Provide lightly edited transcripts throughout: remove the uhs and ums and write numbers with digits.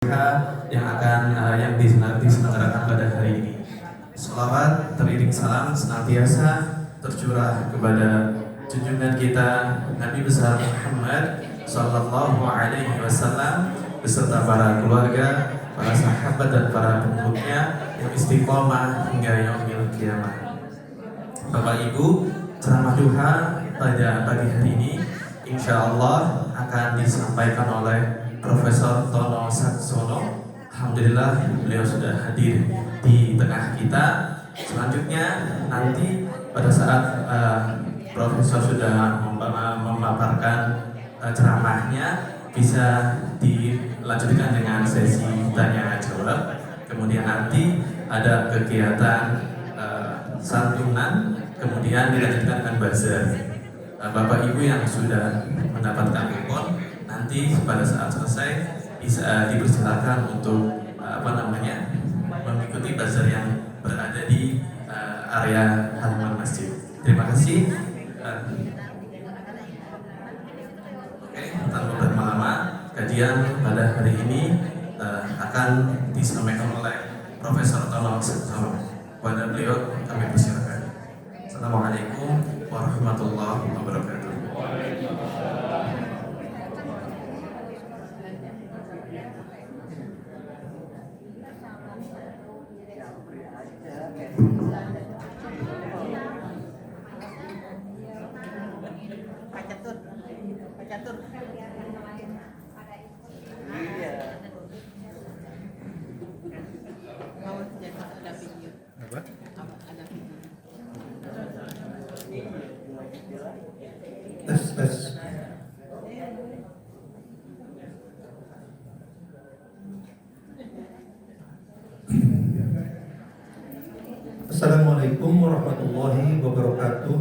duha yang diselenggarakan pada hari ini. Salawat teriring salam senantiasa tercurah kepada junjungan kita Nabi besar Muhammad Sallallahu Alaihi Wasallam beserta para keluarga, para sahabat dan para pengikutnya yang istiqomah hingga yaumil kiamah. Bapak Ibu, ceramah duha pada pagi hari ini insya Allah akan disampaikan oleh Profesor Tono Saksono. Alhamdulillah beliau sudah hadir di tengah kita. Selanjutnya nanti pada saat Profesor sudah memaparkan ceramahnya, bisa dilanjutkan dengan sesi tanya jawab. Kemudian nanti ada kegiatan santunan, kemudian dilanjutkan dengan buzzer. Bapak Ibu yang sudah mendapatkan kupon, nanti pada saat selesai bisa dipersilakan untuk mengikuti buzzer yang berada di area halaman masjid. Terima kasih. Oke, tanpa berlama-lama, kajian pada hari ini akan disampaikan oleh Profesor Tono Saksono. Pada beliau kami persilakan. Assalamualaikum warahmatullahi wabarakatuh. Tes. Assalamualaikum warahmatullahi wabarakatuh.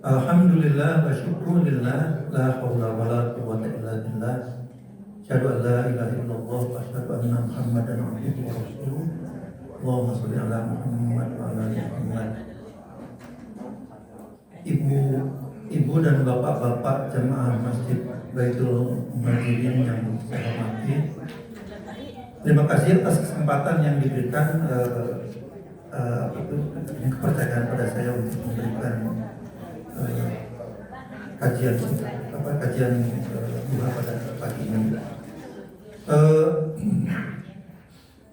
Alhamdulillah wa syukrulillah, la haula wa la quwwata illa billah. Asyhadu an la ilaha illallah wa asyhadu anna Muhammadan abduhu wa rasuluh. Allahumma shalli ala Muhammad wa ala ali Muhammad. Ibu dan bapak-bapak jemaah Masjid Baitul Muhajirin yang saya hormati, terima kasih atas kesempatan yang diberikan kepercayaan pada saya untuk memberikan kajian duha pada pagi ini.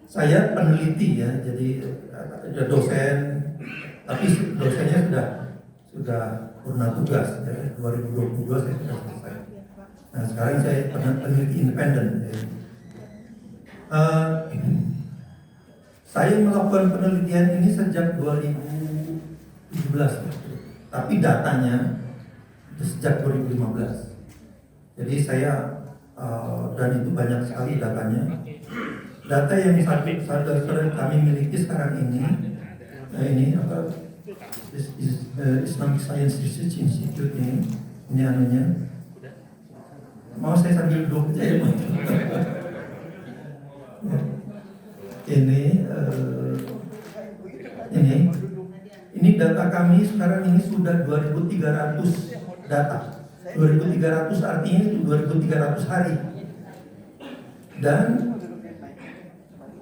Saya peneliti ya, jadi ada dosen, tapi dosennya sudah purna tugas ya, 2022 saya sudah selesai. Nah sekarang saya peneliti independen ya. Saya melakukan penelitian ini sejak 2017 ya. Tapi datanya sejak 2015. Jadi saya dan itu banyak sekali datanya. Data yang kami miliki sekarang ini Islamic Science Research Institute ini anunya. Mau saya sambil duduk aja ya? Ini data kami sekarang ini sudah 2.300 data. 2.300 artinya itu 2.300 hari. Dan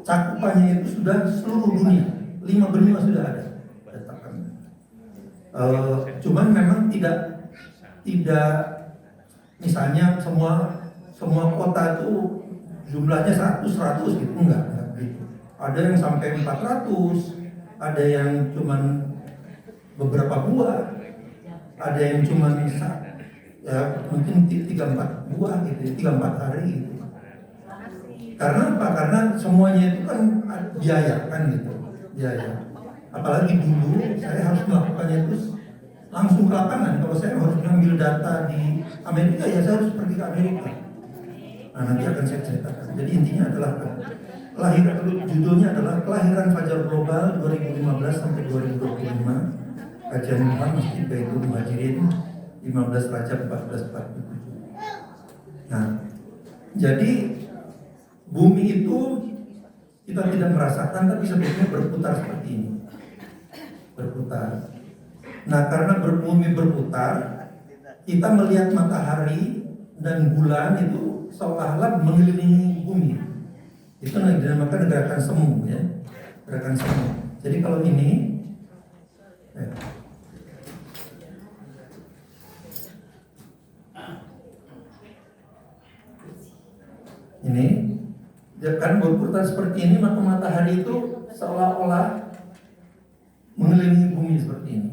cakupannya itu sudah seluruh dunia, 5 benua sudah ada data kami. Cuman memang tidak misalnya semua kota itu jumlahnya 100 gitu, enggak gitu. Ada yang sampai 400, ada yang cuman beberapa buah, ada yang cuman ya mungkin 3-4 buah gitu, 3-4 hari gitu. Karena apa? Karena semuanya itu kan biaya kan gitu, biaya. Apalagi dulu saya harus melakukannya itu langsung ke lapangan. Kalau saya harus mengambil data di Amerika, ya saya harus pergi ke Amerika. Nah nanti akan saya ceritakan. Jadi intinya adalah judulnya adalah Kelahiran Fajar Global 2015 sampai 2025, kajian duha Masjid Baitul Muhajirin 15 Rajab 1447. Nah, jadi bumi itu kita tidak merasakan, tapi sebetulnya berputar seperti ini, berputar. Nah, karena bumi berputar, kita melihat matahari dan bulan itu seolah-olah mengelilingi bumi. Itu dinamakan gerakan semu, ya, gerakan semu. Jadi kalau ini, ya. Ini, kan berputar seperti ini, maka matahari itu seolah-olah mengelilingi bumi seperti ini.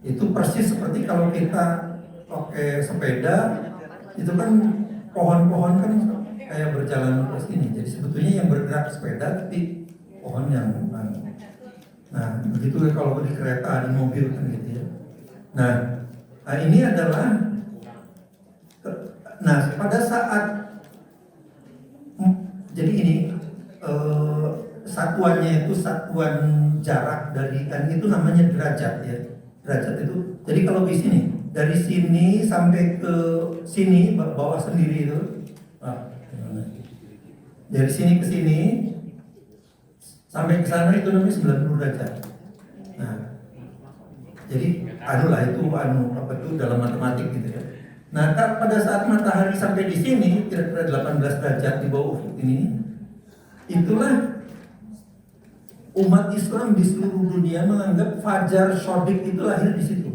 Itu persis seperti kalau kita pakai sepeda, itu kan pohon-pohon kan kayak berjalan terus ini. Jadi sebetulnya yang bergerak sepeda tapi pohon yang nah begitu kalau di kereta, di mobil kan gitu ya. Nah ini adalah pada saat jadi ini satuannya itu satuan jarak dari kan itu namanya derajat ya. Derajat itu. Jadi kalau di sini dari sini sampai ke sini bawah sendiri itu. Dari sini ke sini sampai ke sana itu namanya 90 derajat. Nah, jadi itu apa itu dalam matematik gitu ya. Nah, pada saat matahari sampai di sini kira-kira 18 derajat di bawah ufuk ini, itulah umat Islam di seluruh dunia menganggap Fajar Shodiq itu lahir di situ.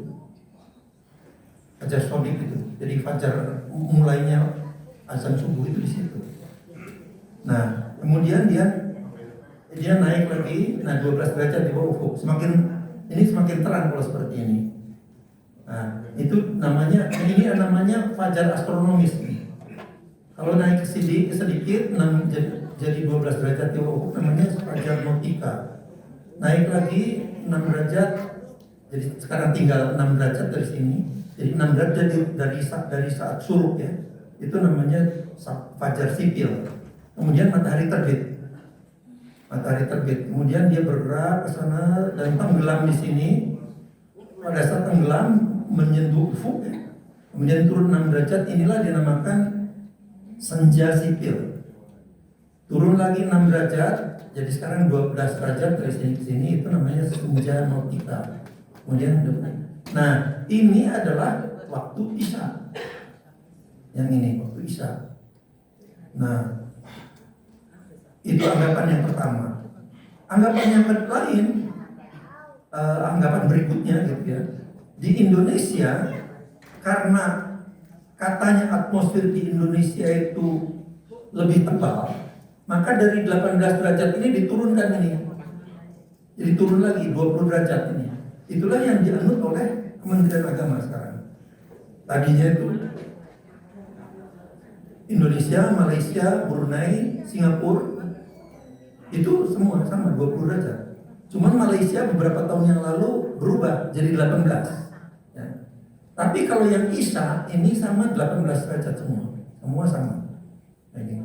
Fajar Shodiq itu, jadi fajar mulainya azan subuh itu di situ. Nah, kemudian dia naik lagi, 12 derajat di bawah ufuk. Semakin terang kalau seperti ini. Nah, itu namanya fajar astronomis. Kalau naik sedikit jadi 12 derajat di bawah ufuk namanya fajar nautika. Naik lagi 6 derajat, jadi sekarang tinggal 6 derajat dari sini. Jadi 6 derajat dari saat suruk ya. Itu namanya fajar sipil. Kemudian matahari terbit. Kemudian dia bergerak ke sana dan tenggelam di sini. Pada saat tenggelam menyentuh ufuk, ya. Kemudian turun 6 derajat, inilah dinamakan senja sipil. Turun lagi 6 derajat, jadi sekarang 12 derajat dari sini ke sini itu namanya senja nautika. Kemudian nah, ini adalah waktu Isya. Yang ini waktu Isya. Nah, itu anggapan yang pertama. Anggapan yang lain, anggapan berikutnya gitu ya. Di Indonesia, karena katanya atmosfer di Indonesia itu lebih tebal, maka dari 18 derajat ini diturunkan ini. Jadi turun lagi 20 derajat ini. Itulah yang dianut oleh Kementerian Agama sekarang. Tadinya itu Indonesia, Malaysia, Brunei, Singapura itu semua sama 20 derajat. Cuman Malaysia beberapa tahun yang lalu berubah jadi 18. Ya. Tapi kalau yang Isya ini sama 18 derajat semua sama. Ini.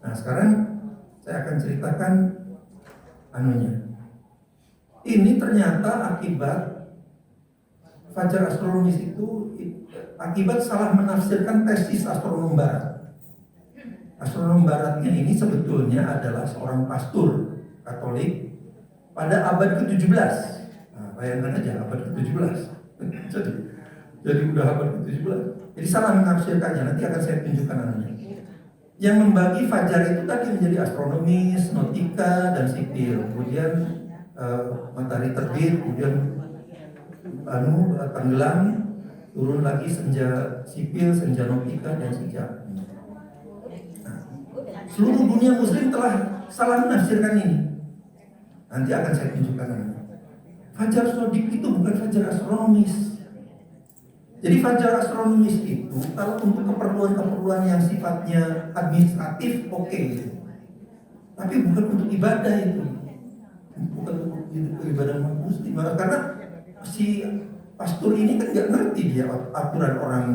Nah sekarang saya akan ceritakan anunya. Ini ternyata akibat fajar astronomis itu akibat salah menafsirkan tesis astronom barat. Astronom baratnya ini sebetulnya adalah seorang pastor Katolik pada abad ke-17. Nah, bayangkan aja abad ke-17. jadi udah abad ke-17. Jadi salah menafsirkannya, nanti akan saya tunjukkan anunya. Yang membagi fajar itu tadi menjadi astronomis, nautika, dan sipil. Kemudian matahari terbit, kemudian tenggelam, turun lagi senja sipil, senja nautika, dan senja. Seluruh dunia muslim telah salah menafsirkan ini. Nanti akan saya tunjukkan ini. Fajar Shodiq itu bukan fajar astronomis. Jadi fajar astronomis itu kalau untuk keperluan yang sifatnya administratif oke. Tapi bukan untuk ibadah itu. Bukan untuk ibadah muslim. Karena si pastor ini kan nggak ngerti dia aturan orang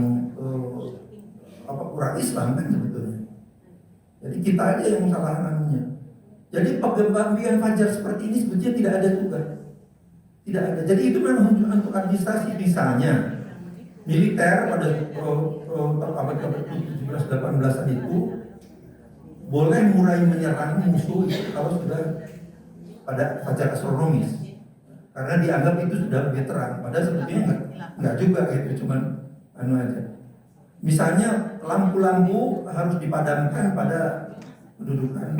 Islam kan sebetulnya. Jadi kita aja yang salah anunya. Jadi pembagian fajar seperti ini sebetulnya tidak ada juga. Tidak ada. Jadi itu memang untuk administrasi. Misalnya militer pada abad 17-18an itu boleh mulai menyerang musuh itu kalau sudah pada fajar astronomis. Karena dianggap itu sudah lebih terang. Padahal sebetulnya enggak juga gitu. Cuman anu aja. Misalnya lampu-lampu harus dipadamkan pada kedudukan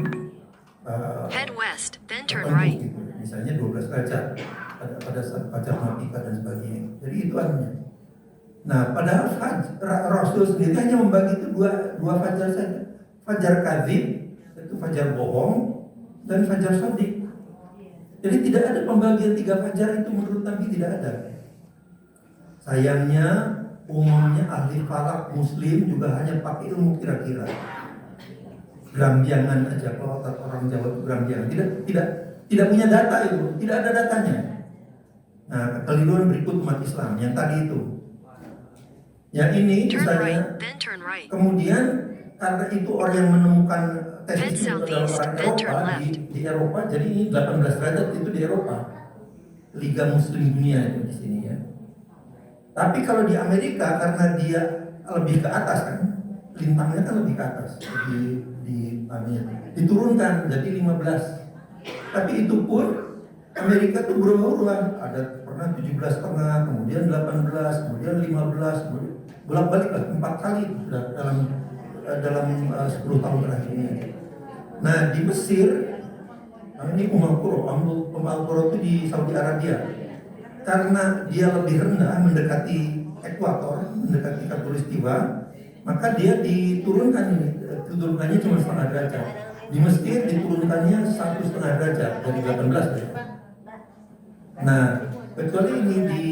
Head west, then turn tertentu right. gitu. Misalnya 12 derajat pada saat fajar matikan dan sebagainya. Jadi itu anunya. Nah, padahal Rasul sendiri hanya membagi itu dua fajar saja. Fajar kadzib, itu fajar bohong, dan fajar shadiq. Jadi tidak ada pembagian 3 fajar itu menurut Nabi, tidak ada. Sayangnya umumnya ahli falak muslim juga hanya pakai ilmu kira-kira, gerambiangan aja. Kalau kata orang Jawa itu gerambiangan, tidak punya data itu, tidak ada datanya. Nah, kekeliruan berikut umat Islam yang tadi itu. Yang ini Turn misalnya, right, then turn right. kemudian karena itu orang yang menemukan tes Head itu adalah southeast, orang then turn Eropa left. di Eropa, jadi ini 18 derajat itu di Eropa, Liga Muslim Dunia itu di sini ya. Tapi kalau di Amerika karena dia lebih ke atas kan, lintangnya kan lebih ke atas, diturunkan jadi 15. Tapi itu pun Amerika tuh berubah-ubah, ada pernah 17,5, kemudian 18, kemudian 15, kemudian bolak-balik lah 4 kali sudah dalam 10 tahun terakhir ini. Nah di Mesir, ini Qura itu di Saudi Arabia, karena dia lebih rendah mendekati ekuator, mendekati khatulistiwa, maka dia diturunkannya cuma setengah derajat. Di Mesir diturunkannya 1,5 derajat dari 18 derajat. Nah kecuali ini di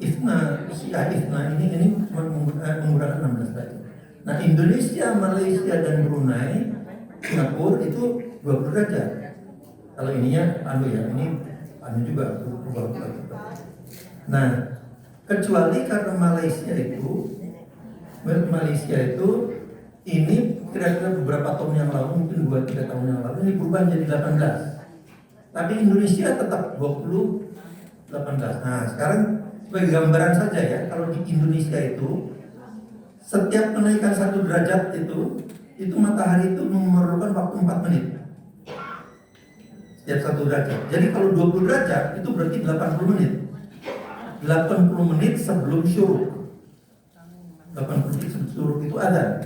Ifna ini cuma menggunakan 16 derajat. Nah Indonesia, Malaysia dan Brunei, Singapura itu 20 derajat. Kalau ininya ini juga berubah. Nah kecuali karena Malaysia itu ini kira-kira beberapa tahun yang lalu, mungkin 2-3 tahun yang lalu ini berubah menjadi 18. Tapi Indonesia tetap 18. Nah sekarang sebagai gambaran saja ya, kalau di Indonesia itu setiap kenaikan 1 derajat itu matahari itu memerlukan waktu 4 menit setiap 1 derajat. Jadi kalau 20 derajat itu berarti 80 menit. 80 menit sebelum syuruk. 80 menit sebelum syuruk itu ada.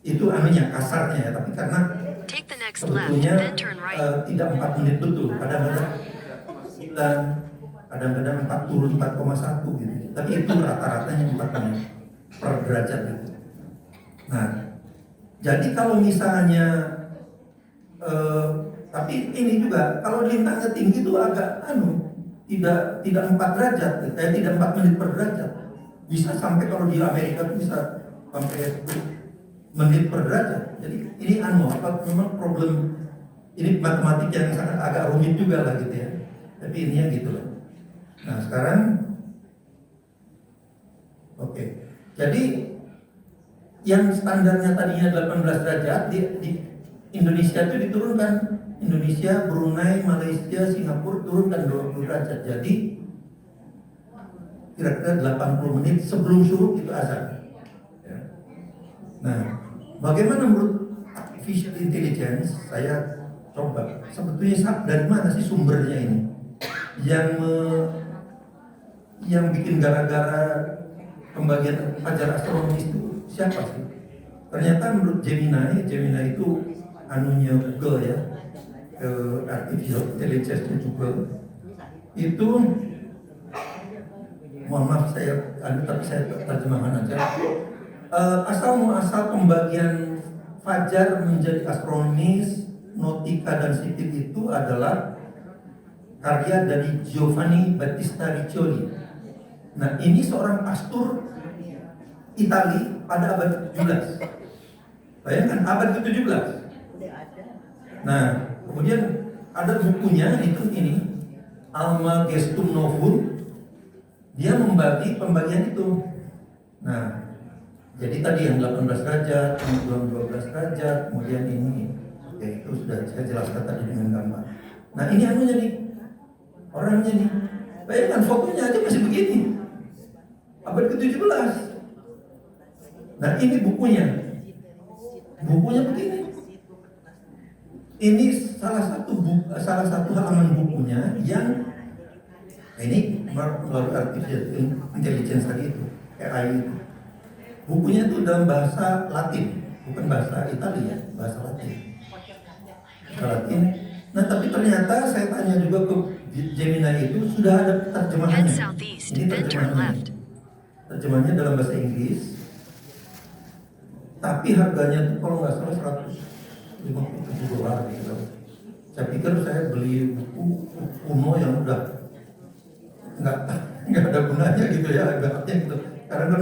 Itu anunya kasarnya ya, tapi karena Take the next left, sebetulnya then turn right. tidak 4 menit betul. Kadang-kadang 4 turun 4,1 gitu. Tapi itu rata-ratanya 4 menit per derajat itu. Nah, jadi kalau misalnya tapi ini juga kalau lintangnya tinggi itu agak tidak 4 derajat, tidak 4 menit per derajat. Bisa sampai kalau di Amerika itu bisa sampai 10 menit per derajat. Jadi ini memang problem ini matematik yang sangat agak rumit juga lah gitu ya. Tapi ininya gitu lah. Nah sekarang oke. Jadi yang standarnya tadinya 18 derajat di Indonesia itu diturunkan. Indonesia, Brunei, Malaysia, Singapura turunkan 20 derajat. Jadi kira-kira 80 menit sebelum syuruk itu azan. Ya. Nah, bagaimana menurut artificial intelligence? Saya coba sebetulnya dari mana sih sumbernya ini? Yang bikin gara-gara pembagian fajar astronomis itu siapa sih? Ternyata menurut Gemini itu anunya Google ya, artificial intelligence juga itu, mohon maaf tapi saya terjemahkan aja. Asal pembagian fajar menjadi astronomis, nautika dan sipil itu adalah karya dari Giovanni Battista Riccioli. Nah ini seorang pastor Itali pada abad ke-17. Bayangkan abad ke-17. Nah kemudian ada bukunya ini Alma Gestum Novum. Dia membagi pembagian itu. Nah jadi tadi yang 18 derajat, kemudian 12 derajat, kemudian ini. Oke, itu sudah saya jelaskan tadi dengan gambar. Nah ini anunya nih, orangnya nih. Bayangkan fotonya aja masih begini. Abad ke-17. Nah ini bukunya. Bukunya begini. Ini salah satu halaman bukunya yang ini melalui artificial intelligence tadi itu, AI itu. Bukunya itu dalam bahasa Latin, bukan bahasa Italia, bahasa Latin. Bahasa Latin. Nah, tapi ternyata saya tanya juga ke Gemini itu sudah ada Head terjemahannya. southeast, Ini then turn left. terjemahannya dalam bahasa Inggris. Tapi harganya itu kalau nggak salah $157 gitu. Saya pikir saya beli buku kuno yang udah nggak ada gunanya gitu ya, agaknya gitu. Karena kan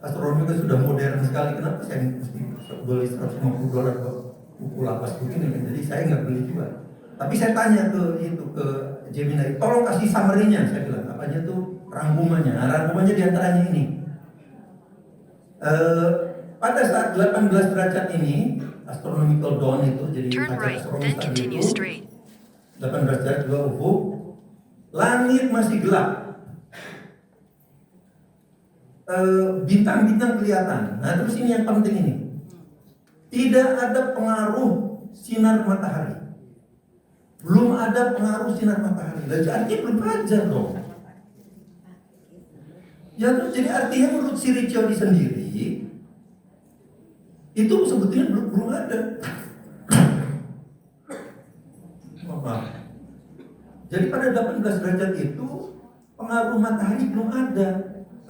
astronomi kan sudah modern sekali, kenapa saya mesti beli $150 buku lapas begini? Jadi saya nggak beli juga. Tapi saya tanya ke Gemini, tolong kasih summary-nya, saya bilang, apanya tuh rangkumannya. Nah, rangkumannya diantaranya ini. Pada saat 18 derajat ini, astronomical dawn itu, jadi Turn fajar right, astronomis then tadi continue itu, straight. 18 derajat juga ufuk, langit masih gelap, bintang-bintang kelihatan. Nah, terus ini yang penting ini, tidak ada pengaruh sinar matahari, belum ada pengaruh sinar matahari. Artinya belum fajar dong. Ya, jadi artinya menurut si Riccioli sendiri itu sebetulnya belum ada. Maaf. Jadi pada 18 derajat itu pengaruh matahari belum ada.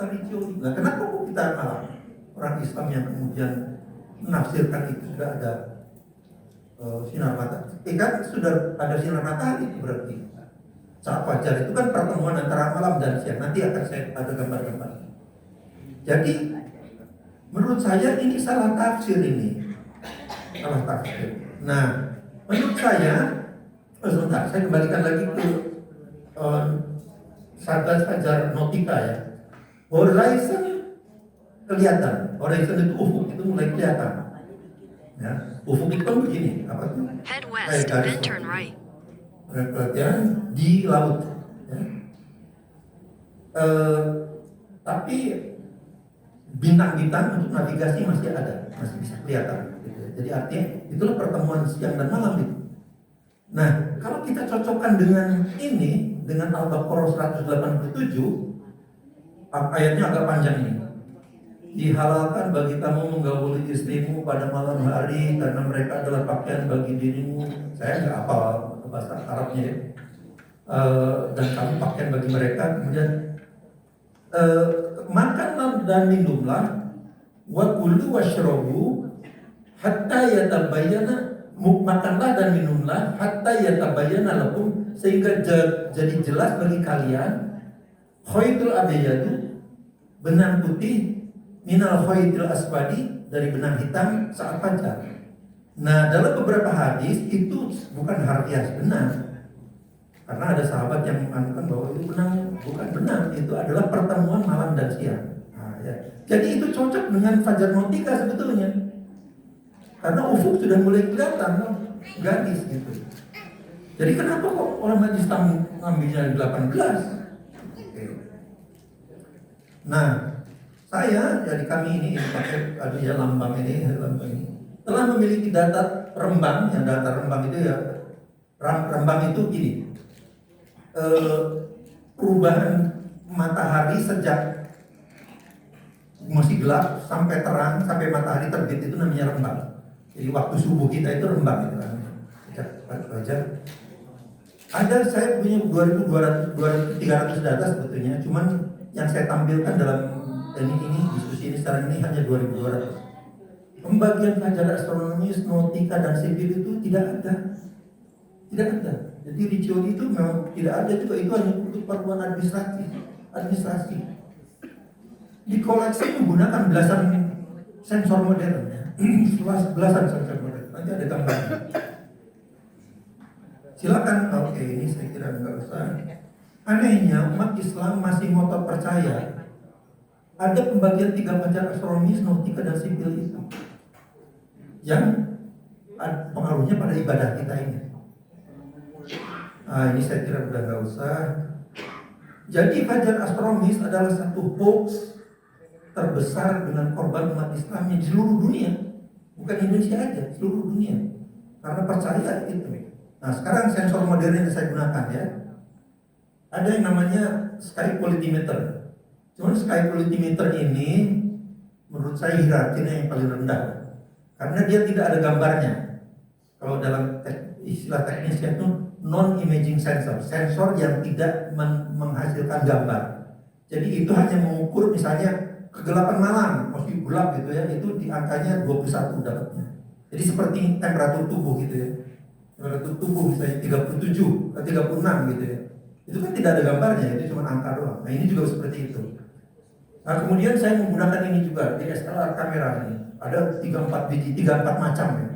Riccioli. Nah, kenapa kok kita malah orang Islam yang kemudian menafsirkan itu sudah ada sinar matahari? Kan sudah ada sinar matahari itu berarti. Saat fajar itu kan pertemuan antara malam dan siang. Nanti akan saya ada gambar-gambar. Jadi menurut saya ini salah tafsir ini. Salah tafsir. Nah, menurut saya, sebentar, saya kembalikan lagi ke Satgas Fajar Nautica ya. Horizon kelihatan. Horizon itu ufuk itu mulai kelihatan. Ya, ufuk itu kan begini, apa tuh? Head west, then turn right. Perhatian di laut. Ya. Tapi bintang-bintang untuk navigasi masih ada, masih bisa kelihatan. Gitu. Jadi artinya itulah pertemuan siang dan malam itu. Nah, kalau kita cocokkan dengan ini, dengan Al-Baqarah 187, ayatnya agak panjang ini. Dihalalkan bagi kamu menggauli istrimu pada malam hari karena mereka adalah pakaian bagi dirimu. Saya nggak hafal bahasa Arabnya ya. Dan kamu pakaian bagi mereka. Kemudian makanlah dan minumlah, wa kulu washrabu hatta yatabayyana, makanlah dan minumlah hatta yatabayyana lakum, sehingga jadi jelas bagi kalian khaytul abyadu, benang putih, minal khaytil aswadi, dari benang hitam saat fajar. Nah, dalam beberapa hadis itu bukan harfiah benang, karena ada sahabat yang mengatakan bahwa itu benang, bukan benang, itu adalah pertemuan malam dan siang. Nah, ya. Jadi itu cocok dengan Fajar Nautica sebetulnya, karena ufuk sudah mulai kelihatan, gadis gitu. Jadi kenapa kok orang majlis ngambilnya 18? Oke. Nah, saya dari kami ini pakai lambang ini telah memiliki data Rembang. Yang data Rembang itu ya, Rembang itu gini, perubahan matahari sejak masih gelap sampai terang, sampai matahari terbit, itu namanya Rembang. Jadi waktu subuh kita itu Rembang itu kan. Fajar. Ada, saya punya 2.300 data sebetulnya, cuman yang saya tampilkan dalam ini diskusi ini sekarang ini hanya 2.200. Pembagian fajar astronomis, nautika dan sipil itu tidak ada. Jadi Riccioli itu memang tidak ada juga, itu hanya untuk perluan administrasi. Dikoleksi menggunakan belasan sensor modern ya. Belasan sensor modern. Nanti ada gambarnya. Silakan. Oke, ini saya kira nggak usah. Anehnya umat Islam masih ngotot percaya ada pembagian 3 fajar astronomis, nautika dan sipil itu, yang pengaruhnya pada ibadah kita ini. Ini saya kira udah nggak usah. Jadi fajar astronomis adalah satu hoax terbesar dengan korban umat Islam di seluruh dunia, bukan Indonesia aja, seluruh dunia, karena percaya itu. Nah, sekarang sensor modern yang saya gunakan ya, ada yang namanya sky quality-meter. Cuman sky quality-meter ini menurut saya hierarkinya yang paling rendah, karena dia tidak ada gambarnya. Kalau dalam istilah teknisnya itu non-imaging sensor, sensor yang tidak menghasilkan gambar. Jadi itu hanya mengukur misalnya kegelapan malam, masih gelap gitu ya, itu di angkanya 21 dapatnya. Jadi seperti temperatur tubuh gitu ya. Temperatur tubuh misalnya 37, 36 gitu ya. Itu kan tidak ada gambarnya, itu cuma angka doang. Nah ini juga seperti itu. Nah kemudian saya menggunakan ini juga di DSLR kamera ini. Ada 34 biji, 34 macam ya.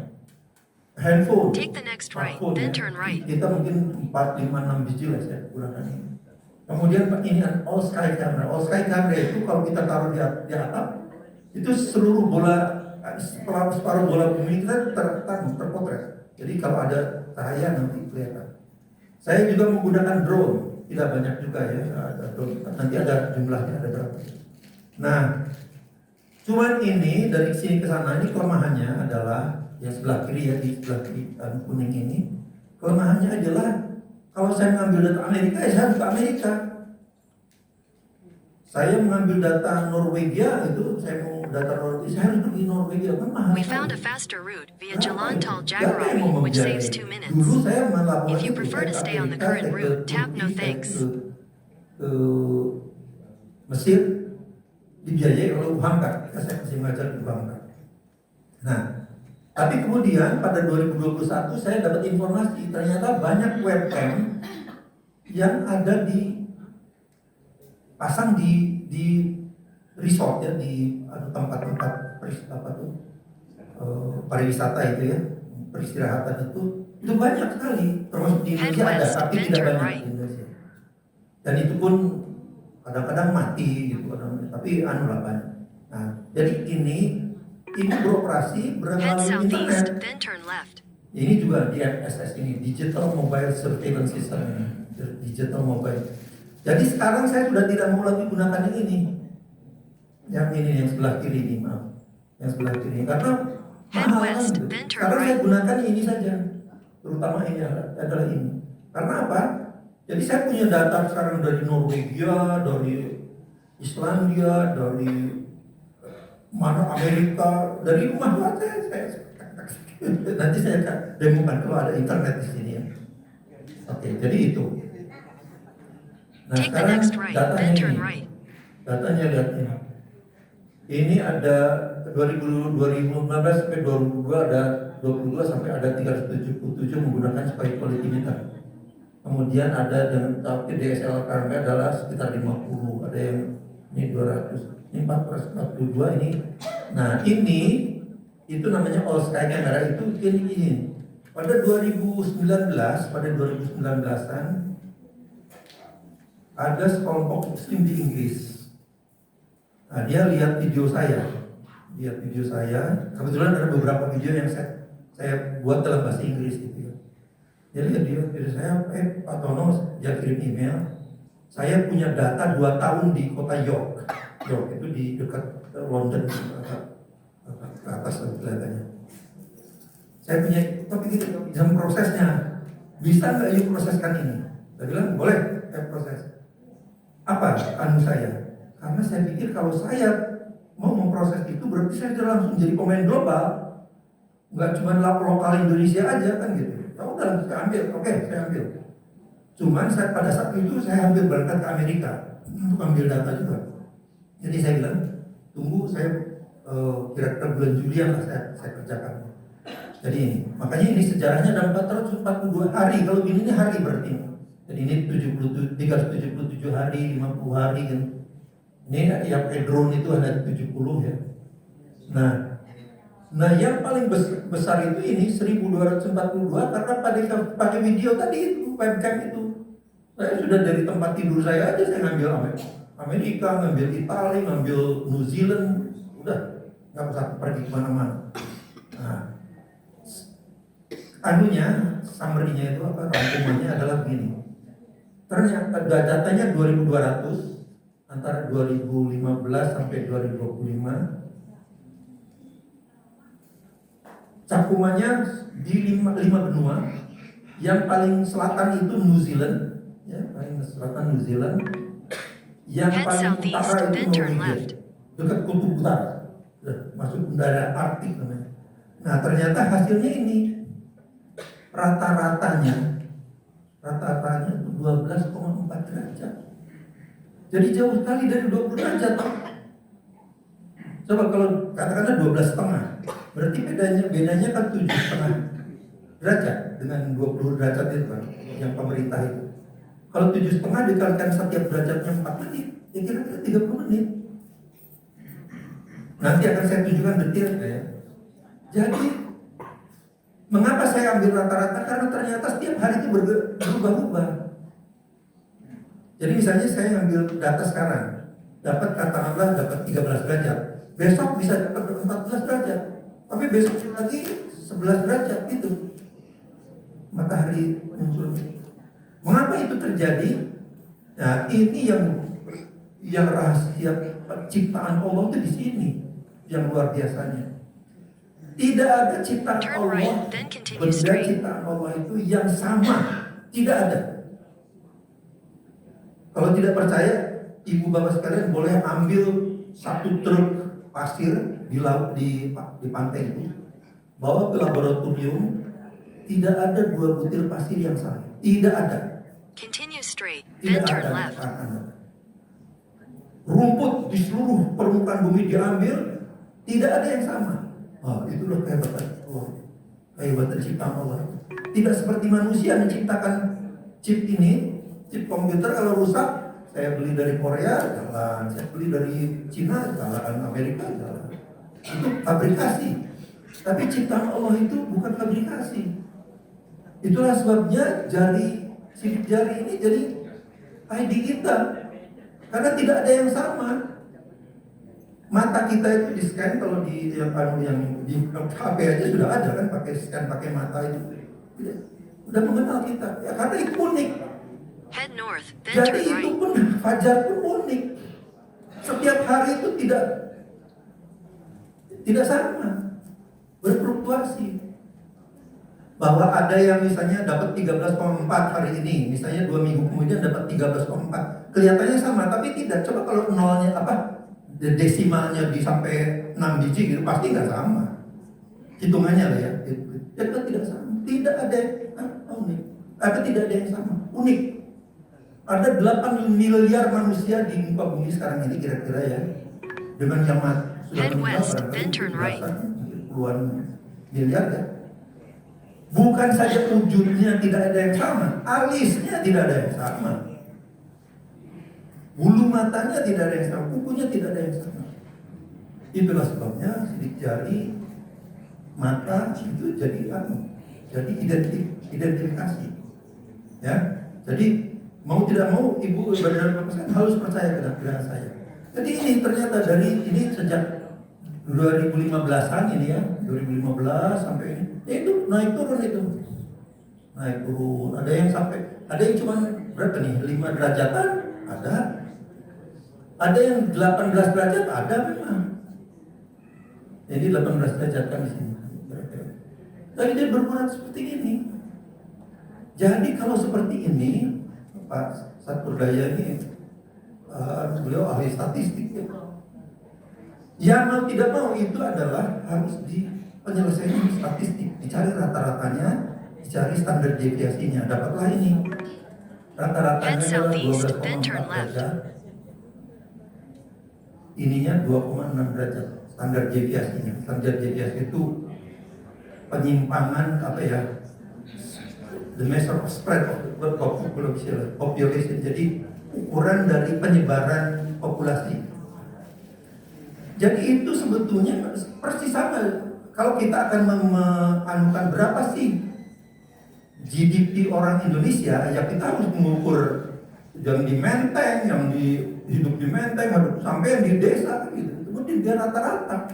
Handphone, Take the next right, smartphone, then ya. turn right. Kita mungkin 4, 5, 6 biji lah saya gunakan ini. Kemudian ini all sky camera. All sky camera itu kalau kita taruh di atap, itu seluruh bola, separuh bola bumi kita terpotret. Jadi kalau ada cahaya nanti kelihatan. Saya juga menggunakan drone, tidak banyak juga ya, ada drone. Nanti ada jumlahnya, ada berapa. Nah, cuman ini dari sini ke sana ini kelemahannya adalah yang sebelah kiri ya, di sebelah kiri kuning ini. Kelemahannya adalah kalau saya mengambil data Amerika, ya saya harus ke Amerika. Saya mengambil data Norwegia itu, saya mau data Norwegia, saya harus pergi Norwegia, kan mahal. We found a faster route via Jalantal Jagorawi, which saves 2 minutes. Dulu saya melakukan If you itu, prefer to saya ke stay on the Amerika, current saya ke route, tap no Turki, saya thanks. ke Mesir, dibiayai oleh Ubangkar, saya masih mengajar di Ubangkar. Nah, tapi kemudian pada 2021 saya dapat informasi ternyata banyak webcam yang ada pasang di resort ya, di tempat-tempat pariwisata itu ya, peristirahatan itu banyak sekali, termasuk di Indonesia ada, tapi tidak banyak di Indonesia. Dan itu pun kadang-kadang mati gitu, tapi lah banyak. Nah, jadi ini beroperasi Head melalui southeast, internet. then turn left. Ini juga di DMSS ini, Digital Mobile Surveillance System ini, Digital Mobile. Jadi sekarang saya sudah tidak mau lagi gunakan yang ini, yang sebelah kiri ini, maaf, yang sebelah kiri, karena Head mahal kan west, gitu. then turn Sekarang saya right. gunakan ini saja, terutama ini adalah ini. Karena apa? Jadi saya punya data sekarang dari Norwegia, dari Islandia, dari mana Amerika, dari rumah buat saya nanti saya akan demokan kalau ada internet di sini ya. Oke, jadi itu. Nah Take the sekarang next right, datanya then turn ini, right. datanya lihat ini. Ini ada 2015 sampai 2022 ada 22 sampai ada 377 menggunakan spy quality meter. Kemudian ada dengan tapi DSLR kamera adalah sekitar 50, ada yang ini 200, ini 442 ini. Nah ini itu namanya all sky camera itu ini. Pada 2019-an ada sekelompok muslim di Inggris. Nah, dia lihat video saya. Kebetulan ada beberapa video yang saya buat dalam bahasa Inggris gitu ya. Dia lihat video saya, Pak Tono, dia kirim email. Saya punya data 2 tahun di kota York. York itu di dekat London, ke atas kelihatannya. Saya punya, tapi gitu, jam prosesnya. Bisa nggak yuk proseskan ini? Saya bilang, boleh, saya proses. Apa saya? Karena saya pikir kalau saya mau memproses itu berarti saya sudah langsung jadi pemain global, nggak cuma lokal Indonesia aja kan gitu. Ya udah saya ambil, oke saya ambil. Cuman pada saat itu saya ambil berangkat ke Amerika untuk ambil data juga. Jadi saya bilang tunggu saya kira-kira bulan Juli lah saya kerjakan. Jadi ini, makanya ini sejarahnya ada 442 hari. Kalau ini hari berarti. Jadi ini 377 hari, 50 hari kan. Ini yang drone itu ada 70 ya. Nah yang paling besar itu ini 1242 karena pada video tadi itu webcam itu. Saya sudah dari tempat tidur saya aja saya ngambil Amerika, ngambil Italia, ngambil New Zealand, udah nggak usah pergi kemana-mana. Nah, summary-nya itu apa? Rangkumannya adalah begini. Ternyata datanya 2200 antara 2015 sampai 2025. Cakumannya di 5 benua. Yang paling selatan itu New Zealand, ya, paling selatan New Zealand. Yang Head paling southeast, utara itu then turn Norwegia, left. dekat kutub utara, masuk udara Arktik namanya. Nah ternyata hasilnya ini rata-ratanya itu 12,4 derajat. Jadi jauh sekali dari 20 derajat. Coba kalau katakanlah 12,5, berarti bedanya kan 7,5 derajat dengan 20 derajat itu kan yang pemerintah itu. Kalau 7,5 dikalikan setiap derajatnya 4 menit, ya kira-kira 30 menit. Nanti akan saya tunjukkan detailnya ya. Jadi mengapa saya ambil rata-rata? Karena ternyata setiap hari itu berubah-ubah. Jadi misalnya saya ambil data sekarang, katakanlah dapat 13 derajat. Besok bisa dapat 14 derajat. Tapi besok lagi 11 derajat gitu. Matahari muncul. Mengapa itu terjadi? Nah, ini yang rahasia ciptaan Allah itu di sini yang luar biasanya. Tidak ada ciptaan Turn Allah, right, then continue benda straight. ciptaan Allah itu yang sama, tidak ada. Kalau tidak percaya, ibu bapak sekalian boleh ambil satu truk pasir di laut di pantai itu, bawa ke laboratorium, tidak ada 2 butir pasir yang sama, tidak ada. Continue straight, then Tidak turn ada. left. Rumput di seluruh permukaan bumi diambil, tidak ada yang sama. Itulah kehebatan Allah, kehebatan ciptaan Allah. Tidak seperti manusia menciptakan chip ini, chip komputer kalau rusak, saya beli dari Korea, jalan. Saya beli dari Cina, jalan. Amerika, jalan. Itu fabrikasi. Tapi ciptaan Allah itu bukan fabrikasi. Itulah sebabnya sidik jari ini jadi ID kita. Karena tidak ada yang sama. Mata kita itu di scan kalau di HP aja sudah ada kan, pakai scan pakai mata itu. Udah mengenal kita. Ya karena itu unik. Head north, then Jadi turn itu right. pun fajar pun unik. Setiap hari itu tidak sama. Berfluktuasi. Bahwa ada yang misalnya dapat 13,4 hari ini, misalnya 2 minggu kemudian dapat 13,4, kelihatannya sama, tapi tidak. Coba kalau nolnya desimalnya sampai 6 biji gitu, pasti nggak sama. Hitungannya lah ya. Itu tidak sama. Tidak ada unik. Tidak ada yang sama. Unik. Ada 8 miliar manusia di muka bumi sekarang ini kira-kira ya. Dengan yang sudah Head west, meninggal, then turn right. puluhan miliar ya. Bukan saja wujudnya tidak ada yang sama, alisnya tidak ada yang sama, bulu matanya tidak ada yang sama, kukunya tidak ada yang sama. Itulah sebabnya sidik jari mata itu jadi identifikasi. Ya, jadi mau tidak mau ibu dan bapak harus percaya kepada saya. Jadi ini ternyata ini sejak 2015-an ini ya, 2015 sampai ini. Itu naik turun. Ada yang cuma berapa nih? 5 derajatan ada. Ada yang 18 derajat ada memang. Jadi 18 derajat kan di sini. Tapi dia berkurang seperti ini. Jadi kalau seperti ini, Pak Saturdaya ini beliau ahli statistik ya. Yang mau tidak mau itu adalah harus penyelesaian statistik, dicari rata-ratanya, dicari standar deviasinya, dapatlah ini. Rata-ratanya adalah 12,4 derajat. Ininya 2,6 derajat standar deviasinya. Standar deviasi itu penyimpangan the measure of spread of the population. Jadi ukuran dari penyebaran populasi. Jadi itu sebetulnya persis sama. Kalau kita akan menganukan berapa sih GDP orang Indonesia, ya kita harus mengukur yang di Menteng, yang hidup di Menteng, sampai yang di desa gitu. Kemudian dia rata-rata.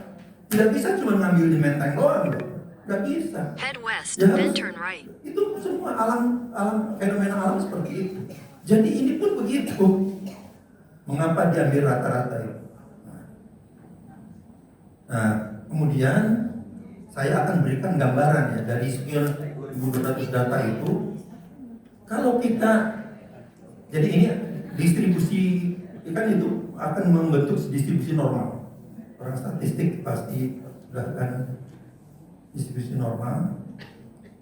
Tidak bisa cuma ngambil di Menteng doang, nggak bisa. Head west, Ya, then turn right. itu semua alam fenomena alam seperti itu. Jadi ini pun begitu. Mengapa diambil rata-rata itu? Nah, kemudian saya akan berikan gambaran ya dari sekian 1.200 data itu. Kalau kita Jadi ini distribusi kan itu akan membentuk distribusi normal. Orang statistik pasti sudah akan distribusi normal.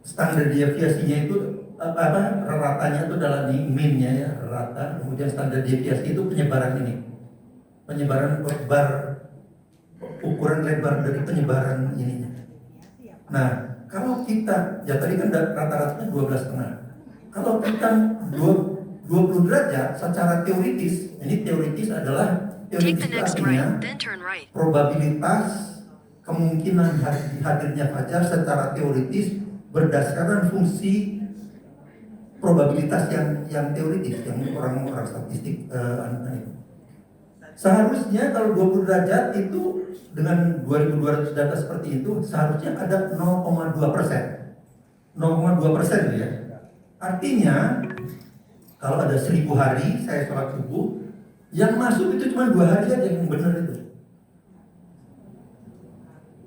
Standar deviasinya itu ratanya itu adalah mean-nya ya, rata. Kemudian standar deviasi itu penyebaran ini, penyebaran bar, ukuran lebar dari penyebaran ininya. Nah, kalau kita ya tadi kan rata-ratanya 12,5. Kalau kita 20 derajat secara teoritis, ini teoritis adalah Take the teoritis next artinya right, then turn right. probabilitas kemungkinan hadirnya fajar secara teoritis berdasarkan fungsi probabilitas yang teoritis, yang orang-orang statistik seharusnya kalau 20 derajat itu dengan 2200 data seperti itu seharusnya ada 0,2%. 0,2% ya. Artinya kalau ada 1000 hari saya sholat subuh, yang masuk itu cuma 2 hari aja yang benar itu.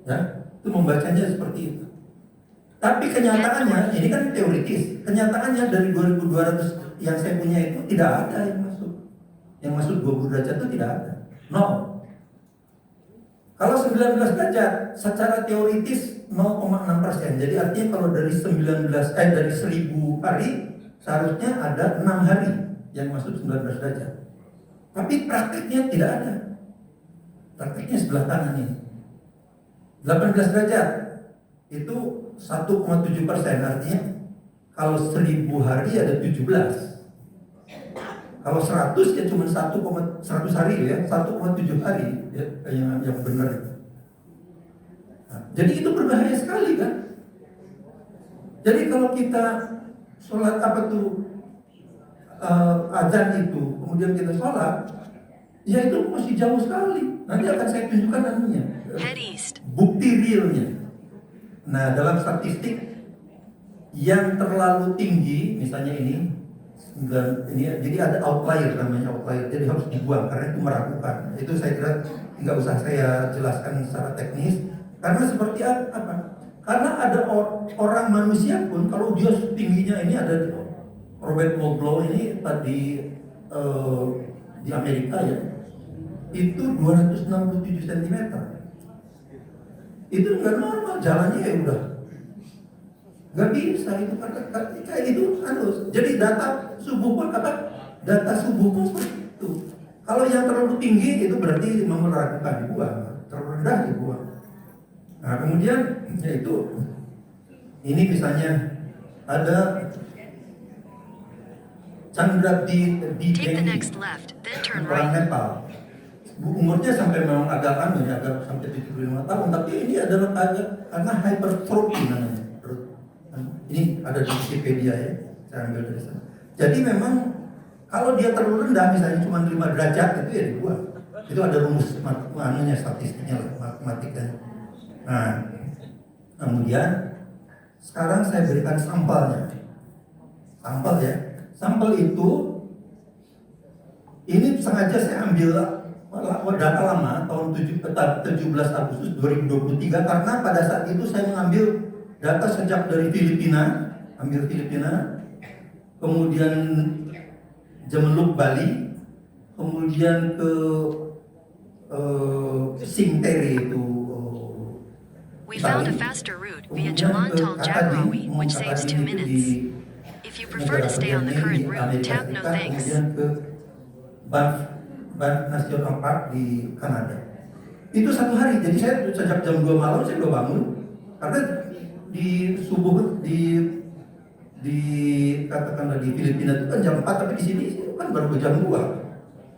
Ya, itu membacanya seperti itu. Tapi kenyataannya, ini kan teoritis. Kenyataannya dari 2200 yang saya punya itu tidak ada yang masuk. Yang masuk 20 derajat itu tidak ada. No. Kalau 19 derajat secara teoritis 0,6%. Jadi artinya kalau dari 1000 hari seharusnya ada 6 hari yang masuk 19 derajat. Tapi praktiknya tidak ada. Praktiknya sebelah kanan ini. 18 derajat itu 1,7%, artinya kalau 1000 hari ada 17. Kalau 100 ya cuma 100 hari ya, 1,7 hari ya, yang benar. Nah, jadi itu berbahaya sekali kan. Jadi kalau kita sholat azan itu, kemudian kita sholat, ya itu masih jauh sekali. Nanti akan saya tunjukkan anunya. Head east. Bukti realnya. Nah, dalam statistik yang terlalu tinggi, misalnya ini jadi ada outlier, namanya outlier, jadi harus dibuang karena itu meragukan. Itu saya kira nggak usah saya jelaskan secara teknis. Karena seperti apa? Karena ada orang manusia pun kalau dia tingginya ini ada Robert Woglow ini tadi di Amerika ya, itu 267 cm. Itu nggak normal, jalannya ya udah nggak bisa itu kayak itu jadi data subuh pun data subuh pun seperti itu. Kalau yang terlalu tinggi itu berarti meragukan, dibuang, terlalu rendah dibuang. Nah kemudian yaitu ini misalnya ada Chandra Take the next left, then turn orang right. Nepal. Umurnya sampai memang agak sampai 75 tahun, tapi ini adalah karena hypertrophy namanya. Ini ada di Wikipedia ya, saya ambil dari sana. Jadi memang kalau dia terlalu rendah, misalnya cuma 5 derajat itu ya dibuang. Itu ada rumus statistiknya, matematikanya. Nah, kemudian sekarang saya berikan sampelnya. Sampel ya. Sampel itu ini sengaja saya ambil data lama tahun 17 Agustus 2023 karena pada saat itu saya mengambil data sejak dari Filipina, kemudian Jemeluk Bali, kemudian ke Singteri itu We found a faster route via Jalan Tol Jagorawi, which saves 2 minutes. If you prefer to stay on the current route, tap no thanks. Kemudian ke Banff National Park di Kanada. Itu 1 hari, jadi saya sejak jam 2 malam saya udah bangun karena di subuh di katakanlah di Filipina itu kan jam 4, tapi di sini kan baru jam 2.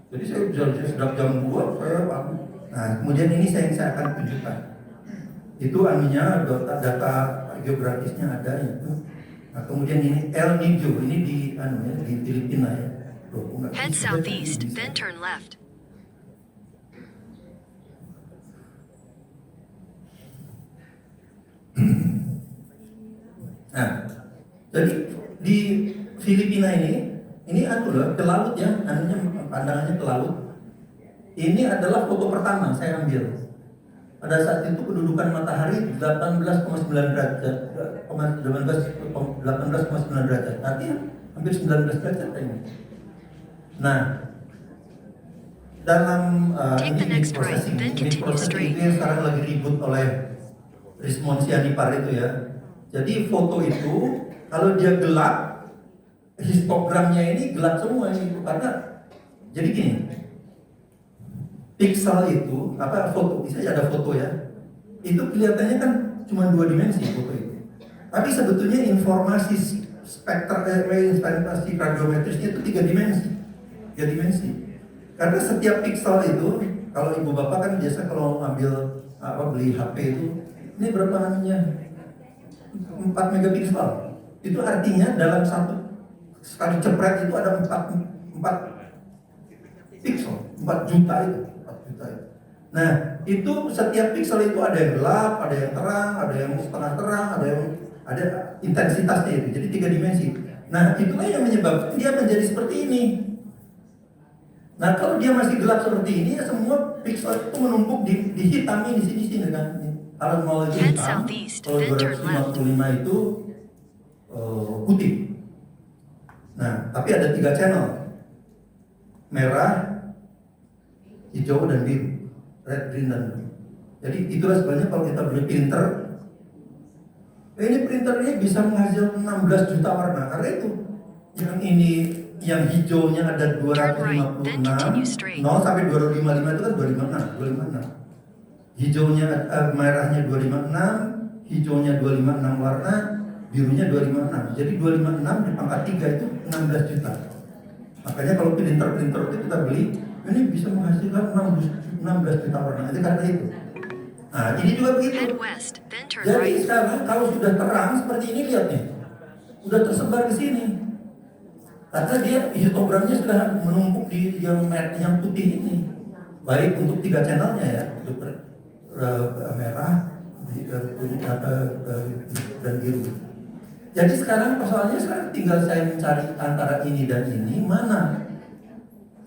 Jadi saya sudah jam 2 saya bangun. Nah, kemudian ini saya akan tunjukkan. Itu anunya data geografisnya ada itu. Nah, kemudian ini El Niño, ini di Filipina ya. Head southeast, then turn left. Nah, jadi di Filipina ini loh, ke laut ya, pandangannya ke laut. Ini adalah foto pertama saya ambil. Pada saat itu kedudukan matahari 18,9 derajat, 18,9 derajat, artinya hampir 19 derajat ini. Nah, dalam Take the next right, processing, then ini continue proses straight. itu yang sekarang lagi ribut oleh Rismon Sianipar itu ya. Jadi foto itu kalau dia gelap, histogramnya ini gelap semua ini karena jadi gini, pixel itu apa foto, misalnya ada foto ya, itu kelihatannya kan cuma 2 dimensi foto itu. Tapi sebetulnya informasi informasi radiometrisnya itu 3 dimensi. 3 dimensi. Karena setiap pixel itu, kalau ibu bapak kan biasa kalau ngambil beli HP itu, ini berapa anunya? 4 megapiksel. Itu artinya dalam sekali cepret itu ada 4 pixel, 4 juta itu, 4 juta itu. Nah, itu setiap pixel itu ada yang gelap, ada yang terang, ada yang setengah terang, ada intensitasnya itu. Jadi 3 dimensi. Nah, itulah yang menyebabkan dia menjadi seperti ini. Nah, kalau dia masih gelap seperti ini, ya semua pixel itu menumpuk dihitami di sini kan. Kalau mau itu Head hitam, southeast, kalau then turn left. 255 itu putih. Nah, tapi ada 3 channel. Merah, hijau, dan biru. Red, green, dan blue. Jadi itulah sebenarnya kalau kita beli printer, ini printer ini bisa menghasilkan 16 juta warna. Karena itu yang hijaunya ada 256, 0 sampai 255 itu kan 256. Hijaunya merahnya 256, hijaunya 256 warna, birunya 256. Jadi 256 dipangkat 3 itu 16 juta. Makanya kalau printer itu kita beli, ini bisa menghasilkan 16 juta warna. Itu karena itu. Nah, ini juga begitu. Head west, then turn Jadi right. sekarang kalau sudah terang seperti ini, lihat nih, sudah tersebar ke sini. Karena dia histogramnya sudah menumpuk di yang putih ini. Baik untuk 3 channelnya ya, untuk merah, dan biru. Jadi sekarang persoalannya tinggal saya mencari antara ini dan ini, mana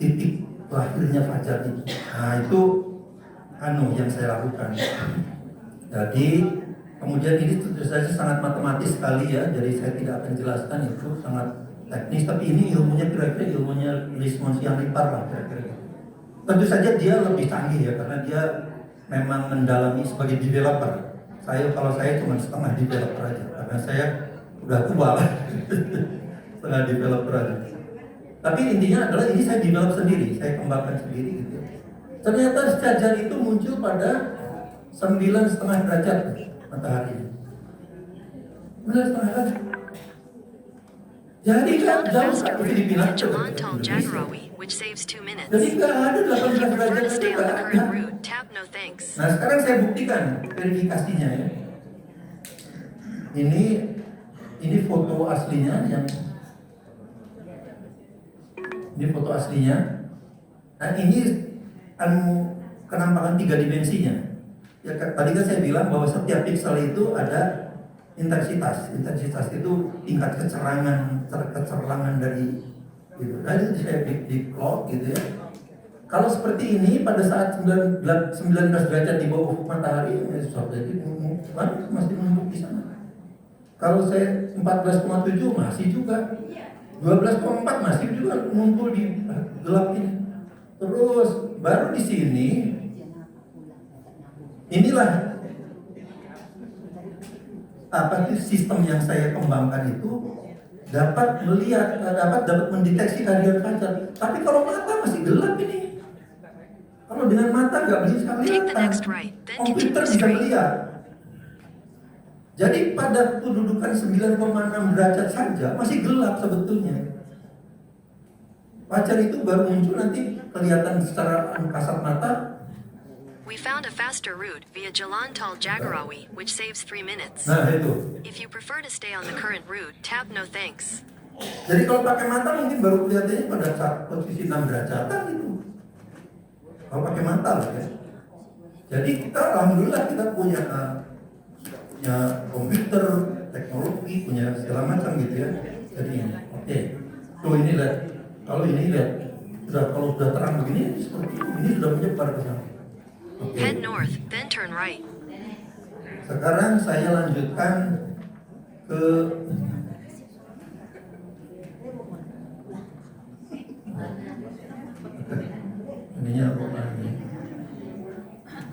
titik lahirnya fajar itu. Nah, itu yang saya lakukan. Jadi kemudian ini tentu saja sangat matematis sekali ya, jadi saya tidak akan jelaskan itu, sangat teknis, tapi ini ilmunya kira-kira ilmunya Rismon Sianipar lah kira-kira. Tentu saja dia lebih canggih ya, karena dia memang mendalami sebagai developer. Kalau saya cuma setengah developer aja, karena saya udah tua lah, setengah developer aja. Tapi intinya adalah ini saya develop sendiri, saya kembangkan sendiri gitu. Ternyata sejajar itu muncul pada 9,5 derajat matahari. 9,5 derajat. Jadi We found a jauh faster ke route Filipina. via Jelantol Jagrawi, which saves 2 minutes. Jadi nggak ada If 18 you prefer derajat to itu stay on nggak the ada. current route, tap no thanks. Nah sekarang saya buktikan verifikasinya ya. Ini foto aslinya ini foto aslinya. Nah ini kenampakan 3 dimensinya. Ya tadi kan saya bilang bahwa setiap pixel itu ada intensitas itu tingkat kecerangan dari gitu. Nah itu saya di plot gitu ya. Kalau seperti ini pada saat 19 derajat di bawah ufuk matahari, jadi masih menumpuk di sana. Kalau saya 14,7 masih juga, 12,4 masih juga ngumpul di gelap ini. Terus baru di sini inilah sistem yang saya kembangkan itu dapat melihat, dapat mendeteksi kehadiran fajar. Tapi kalau mata masih gelap ini. Kalau dengan mata nggak bisa kelihatan. Komputer bisa melihat. Jadi pada kedudukan 9,6 derajat saja masih gelap sebetulnya. Fajar itu baru muncul nanti kelihatan secara kasat mata. We found a faster route via Jelantol Jagrawi, which saves 3 minutes. Nah itu. If you prefer to stay on the current route, tap no thanks. Jadi kalau pakai mata mungkin baru kelihatannya pada saat posisi 6 derajatan itu. Kalau pakai mata lah ya. Jadi kita alhamdulillah kita punya komputer, teknologi, punya segala macam gitu ya. Jadi oke. Tuh ini lihat. Kalau ini lihat. Kalau sudah terang begini seperti ini sudah menyebar ke sana. Okay. Head north, then turn right. Sekarang saya lanjutkan ke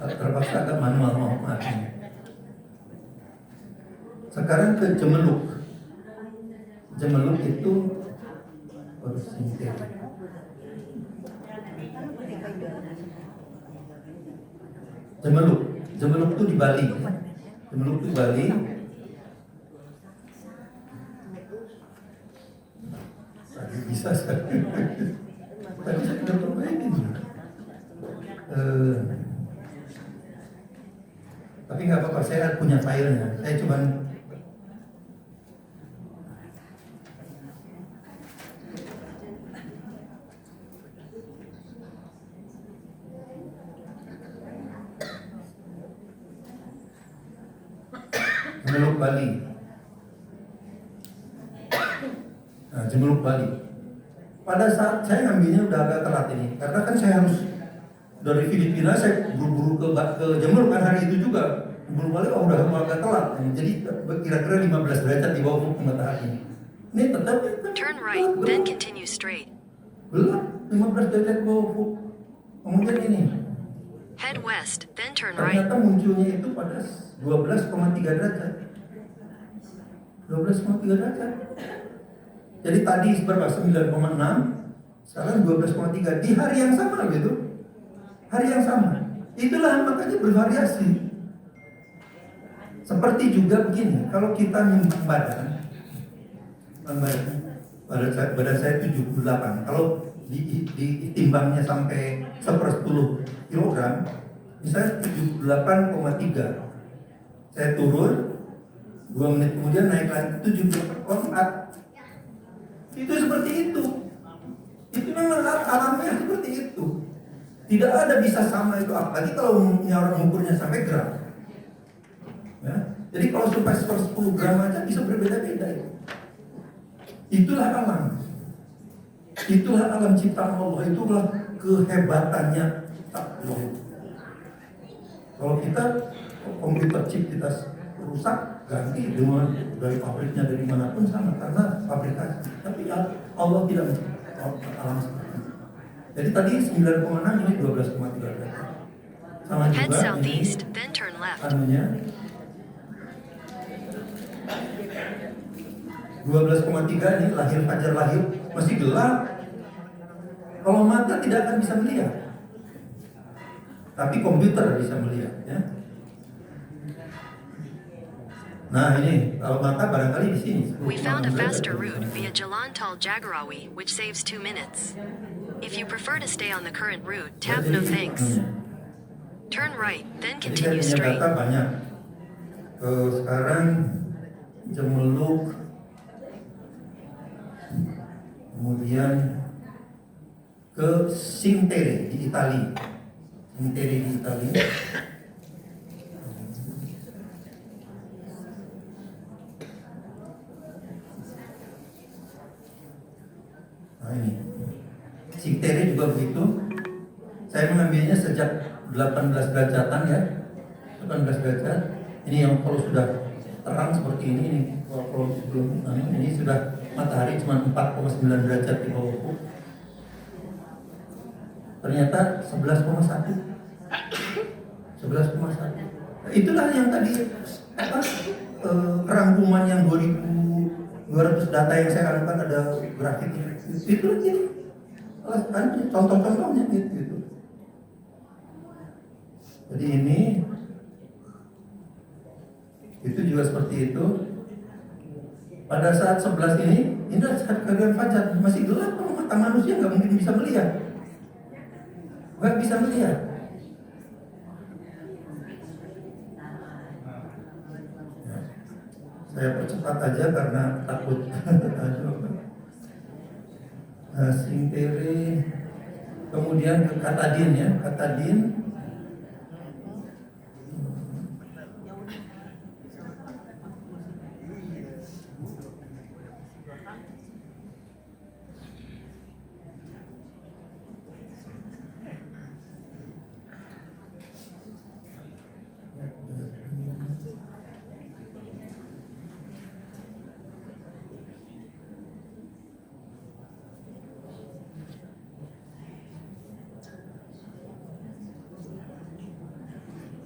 terpaksa agak manual mau maafin. Sekarang ke Jemeluk. Jemeluk itu Jemeluk itu di Bali. Jemeluk itu di Bali. Tadi bisa sekali. Tadi saya sudah perbaikin. Tapi nggak apa-apa, saya punya filenya. Saya cuman Jemeluk Bali. Nah, Jemeluk Bali. Pada saat saya ngambilnya udah agak telat ini, karena kan saya harus dari Filipina saya buru-buru ke Jemeluk kan hari itu juga. Buru balik udah agak telat. Jadi kira-kira 15 derajat di bawah ufuk matahari. Ini tetap Turn right, then continue straight. belum 15 derajat di bawah ufuk. Kemudian ini Head west, then turn right. ternyata munculnya itu pada 12,3 derajat. 12,3 derajat. Jadi tadi berapa? 9,6. Sekarang 12,3 di hari yang sama gitu. Hari yang sama. Itulah makanya bervariasi. Seperti juga begini, kalau kita nimbang badan saya 78. Kalau ditimbangnya sampai 1/10 kilogram, misalnya 78,3. Saya turun, 2 menit kemudian naik lagi 78,4. Itu seperti itu. Itu memang alamnya seperti itu. Tidak ada bisa sama itu, apalagi kalau orang mengukurnya sampai gram. Ya. Jadi kalau sampai 10 gram aja bisa berbeda-beda. Itulah alam. Itulah alam ciptaan Allah. Itulah kehebatannya Allah. Kalau kita komputer chip kita rusak, ganti dengan dari pabriknya dari manapun sama, karena fabrikasi. Tapi Allah tidak menciptakan alam seperti itu. Jadi tadi 9,6, ini 12,3. Sama juga Head ini southeast, then turn left. anunya 12,3, ini lahir fajar lahir masih gelap. Kalau mata tidak akan bisa melihat, tapi komputer bisa melihat ya. Nah ini kalau mata barangkali di sini. We found a faster route via Jalan Tol Jagorawi, which saves 2 minutes. If you prefer to stay on the current route, tap no thanks. Turn right, then Jadi saya continue punya straight. data banyak. Sekarang Jemeluk, kemudian ke Sintere di Italia. Sintere di Italia. Nah ini Sintere juga begitu. Saya mengambilnya sejak 18 derajatan ya, 18 derajat. Ini yang kalau sudah terang seperti ini kalau sebelum ini sudah matahari cuma 4,9 derajat di bawah ufuk. Ternyata 11,1. 11,1. Nah, itulah yang tadi kerangkuman yang 2.200 data yang saya anukan ada grafiknya. Itulah ini. Contoh-contohnya gitu. Jadi ini itu juga seperti itu. Pada saat 11 ini saat keadaan fajar masih gelap, mata manusia nggak mungkin bisa melihat, nggak bisa melihat. Ya. Saya percepat aja karena takut. Sintere, kemudian ke Katadin ya, Katadin.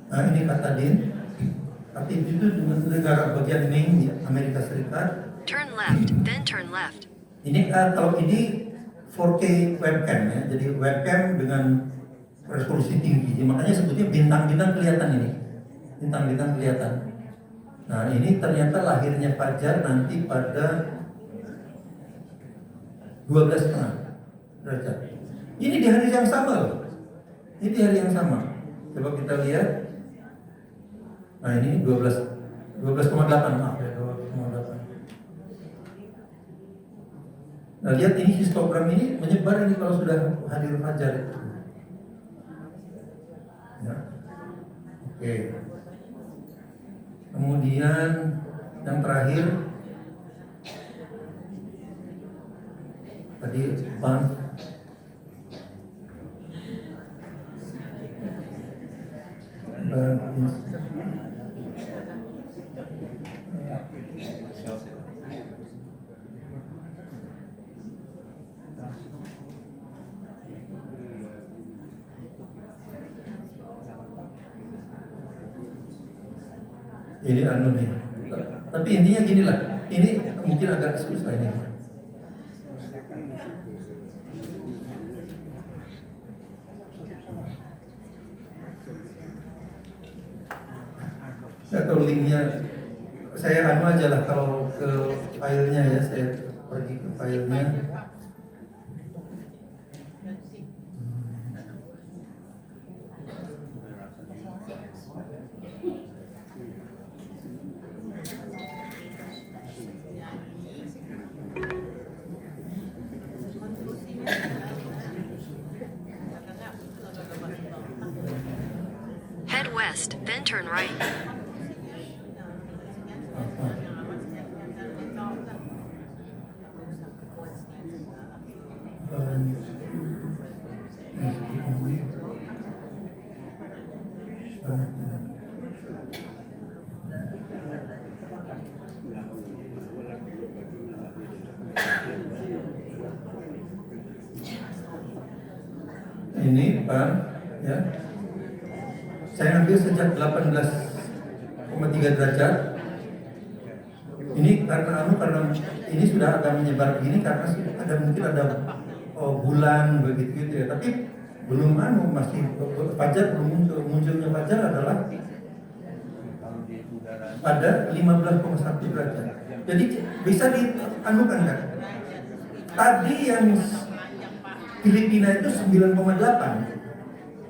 Nah ini Katadin. Katadin itu negara bagian Maine di Amerika Serikat. Turn left, then turn left. Ini kalau ini 4K webcam ya, jadi webcam dengan resolusi tinggi. Makanya sebutnya bintang-bintang kelihatan ini, bintang-bintang kelihatan. Nah ini ternyata lahirnya fajar nanti pada 12,5 derajat. Ini di hari yang sama loh. Ini di hari yang sama. Coba kita lihat. Nah ini 12,8 maaf ya, 12,8. Nah lihat ini histogram ini menyebar ini kalau sudah hadir fajar. Ya. Oke. Kemudian yang terakhir tadi ban. Ini anu nih. Tapi intinya gini lah. Ini mungkin agak susah ini. Saya tahu linknya, saya anu aja lah kalau ke filenya ya, saya pergi ke filenya. Head west, then turn right. Ini Pak ya. Saya ambil sejak 18,3 derajat. Ini karena ini sudah agak menyebar begini karena mungkin ada bulan begitu ya. Tapi belum masih fajar belum muncul. Munculnya fajar adalah pada 15,1 derajat. Jadi bisa dianukan kan? Tadi yang Filipina itu 9,8.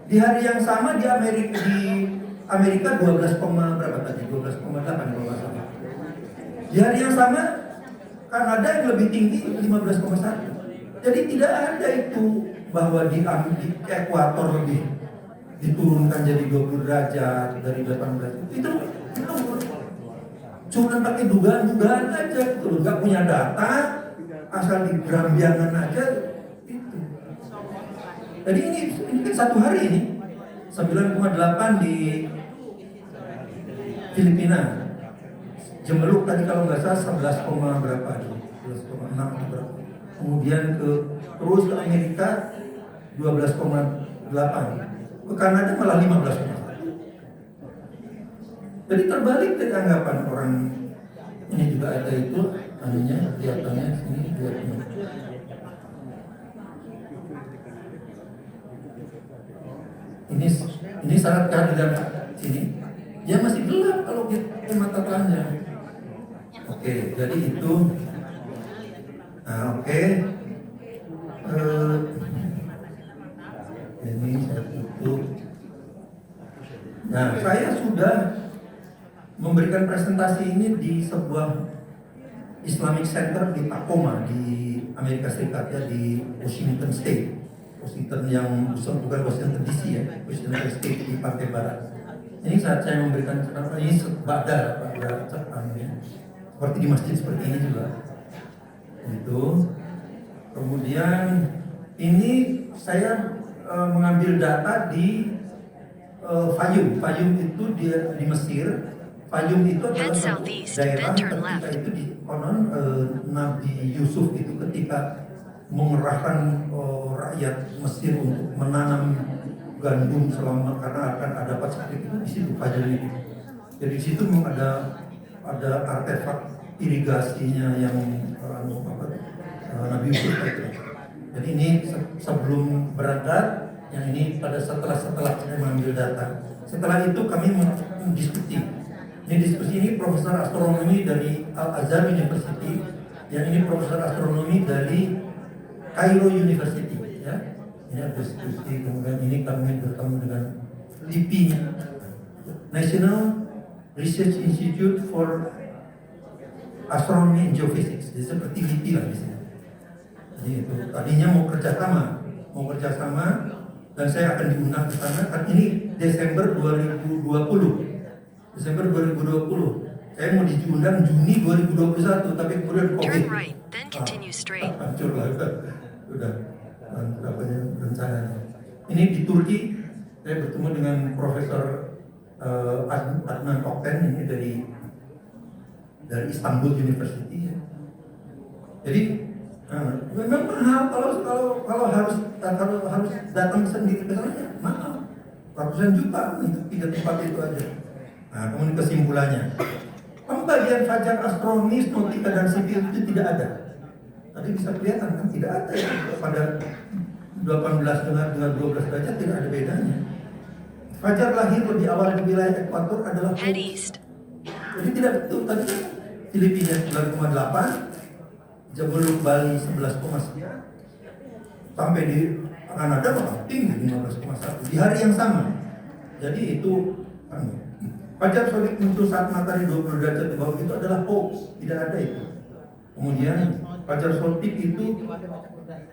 Di hari yang sama di Amerika 12, berapa tadi? 12,8 kalau nggak salah. Di hari yang sama Kanada yang lebih tinggi 15,1. Jadi tidak ada itu bahwa di ekuator lebih diturunkan jadi 20 derajat dari 18. Itu cuma pakai dugaan-dugaan aja gitu loh, nggak punya data, asal di gerambiangan aja itu. Jadi ini kan satu hari ini 9,8 di Filipina. Jemeluk tadi kalau nggak salah 11, berapa? 11,6 atau berapa. Kemudian terus ke Amerika 12,8. Ke Kanada malah 15,1. Jadi terbalik dari anggapan orang. Ini juga ada itu anunya kelihatannya sini lihatnya. Ini syarat kehadiran sini. Dia masih gelap kalau kita mata telanjang. Oke, jadi itu. Nah, oke. Ini saya tutup. Nah, saya sudah memberikan presentasi ini di sebuah Islamic Center di Tacoma di Amerika Serikat ya, di Washington State. Washington yang bukan Washington DC ya, Washington State di pantai barat. Ini saat saya memberikan ceramah ini pada ya, seperti di masjid seperti ini juga. Itu. Kemudian ini saya mengambil data di Fayum. Fayum itu di Mesir. Fayum itu adalah daerah ketika itu di konon Nabi Yusuf itu ketika mengerahkan rakyat Mesir untuk menanam gandum selama karena akan ada Pasifik itu di situ Fajar itu. Jadi di situ memang ada artefak irigasinya yang Nabi Yusuf itu. Jadi ini sebelum berangkat, yang ini pada setelah saya mengambil data. Setelah itu kami mendiskusi. Ini diskusi ini profesor astronomi dari Al-Azhar University, yang ini profesor astronomi dari Cairo University. Ya. Ini ada diskusi, kemudian ini kami bertemu dengan LIPI, National Research Institute for Astronomy and Geophysics. Jadi seperti LIPI lah di sini. Jadi itu tadinya mau kerjasama dan saya akan diundang ke sana. Kan ini Desember 2020. Saya mau diundang Juni 2021, tapi kemudian COVID. Turn right, then continue straight. Hancur lah, udah rencananya. Ini di Turki, saya bertemu dengan Profesor Adnan Okten, ini dari Istanbul University. Jadi memang mahal kalau harus datang sendiri ke sana, mahal, ratusan juta untuk 3 tempat itu aja. Nah, kemudian kesimpulannya, pembagian fajar astronomis, nautika dan sipil itu tidak ada. Tadi bisa kelihatan kan tidak ada ya, pada 18 dengan 12 derajat tidak ada bedanya. Fajar lahir lebih awal di wilayah ekuator adalah Head east. jadi tidak betul tadi Filipina 9,8, Jaboluk Bali 11,9, sampai di Kanada malah tinggi 15,1 di hari yang sama. Jadi itu fajar sodik muncul saat matahari 20 derajat di bawah itu adalah hoax, tidak ada itu. Kemudian fajar sodik itu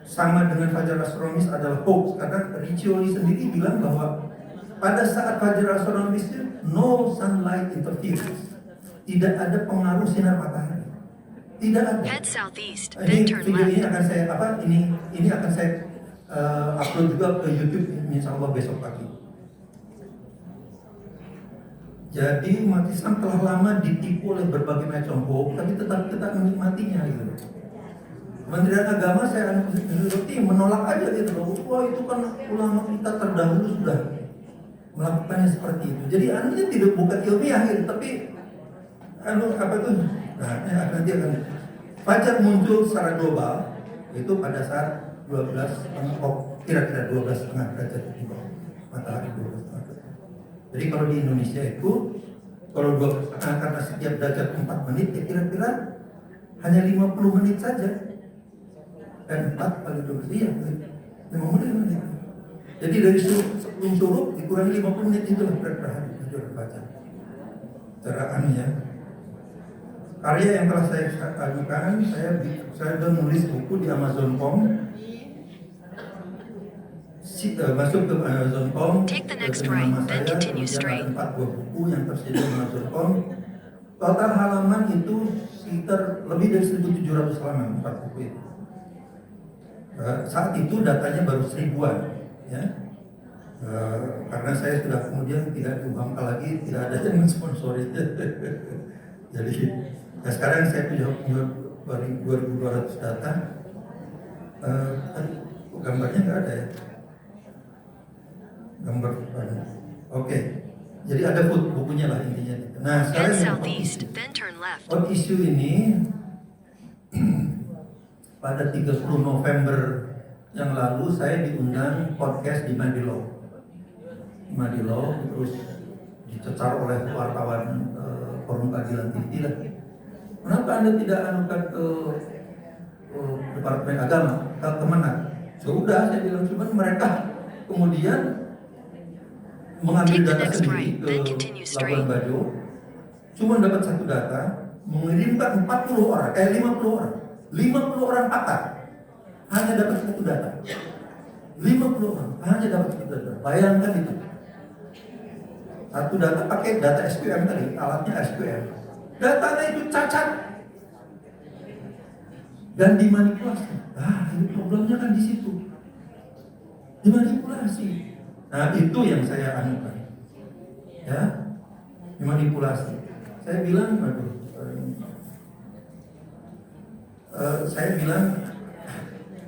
sama dengan fajar astronomis adalah hoax, karena Riccioli sendiri bilang bahwa pada saat fajar astronomis itu no sunlight interference, tidak ada pengaruh sinar matahari, tidak ada. Head southeast, Ini then turn video ini left. akan saya ini akan saya upload juga ke YouTube insya Allah besok pagi. Jadi umat Islam telah lama ditipu oleh berbagai macam hoax, tapi tetap menikmatinya gitu. Kementerian Agama saya menolak aja gitu loh. Wah itu kan ulama kita terdahulu sudah melakukannya seperti itu. Jadi anehnya tidak bukan ilmiah gitu, tapi apa itu? Nah, nanti akan fajar muncul secara global itu pada saat 12 kira-kira 12,5 derajat di bawah matahari 12,5 derajat. Jadi kalau di Indonesia itu kalau karena setiap derajat 4 menit ya kira-kira hanya 50 menit saja. Dan 4 kali 12 iya 5 menit. Jadi dari sebelum suruh dikurangi 50 menit itu lah per hari itu baca. Cara ya. Karya yang telah saya ajukan, saya sudah nulis buku di Amazon.com. Masuk ke Amazon.com. Take the next right, then continue straight. 4 buku yang tersedia di Amazon.com. Total halaman itu sekitar lebih dari 1.700 halaman 4 buku itu. Saat itu datanya baru 1000-an, ya. Karena saya sudah kemudian tidak diumumkan lagi, tidak ada yang mensponsori. Jadi sekarang saya punya 2.200 data. Gambarnya nggak ada ya. Gambar oke. Jadi ada bukunya lah intinya. Nah Head sekarang southeast, then turn left. hot issue ini pada 30 November yang lalu saya diundang podcast di Madilo, terus dicecar oleh wartawan Forum Keadilan TV lah. Kenapa Anda tidak anukan ke Departemen Agama, ke Kemenak? Sudah, saya bilang, cuman mereka kemudian mengambil data sendiri ke Labuan Bajo, cuma dapat satu data, mengirimkan 50 orang 50 orang pakar hanya dapat satu data. 50 orang hanya dapat satu data. Bayangkan itu. Satu data pakai data SQM tadi, alatnya SQM. Datanya itu cacat dan dimanipulasi. Ini problemnya kan di situ. Dimanipulasi. Nah, itu yang saya anukan. Ya. Dimanipulasi. Saya bilang, saya bilang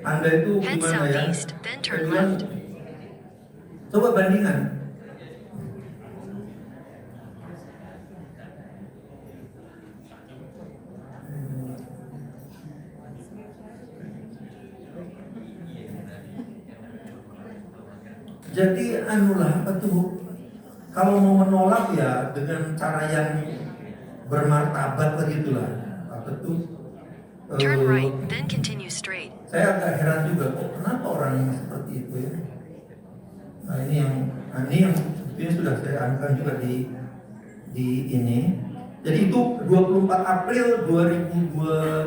Anda itu Head gimana ya? southeast, then turn left. Coba bandingkan. Jadi anulah apa tuh, kalau mau menolak ya dengan cara yang bermartabat begitulah. Apa tuh? Turn right, then continue straight. Saya agak heran juga kok kenapa orang seperti itu ya. Nah ini yang sebetulnya sudah saya anukan juga di ini. Jadi itu 24 April 2018,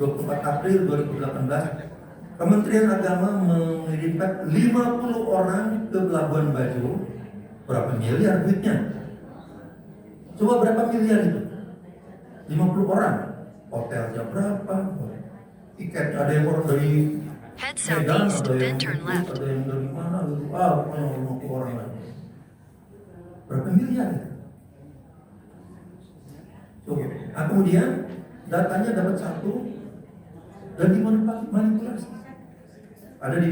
24 April 2018. Kementerian Agama mengirimkan 50 orang ke Labuan Bajo. Berapa miliar duitnya? Coba berapa miliar itu? 50 orang. Hotelnya berapa? Tiket ada yang orang dari Head Medan, southeast, ada then yang turn left. ada yang dari mana gitu. Pokoknya 50 orang lagi. Berapa miliar itu? Coba. Nah, kemudian datanya dapat satu dan dimanipulasi. Ada di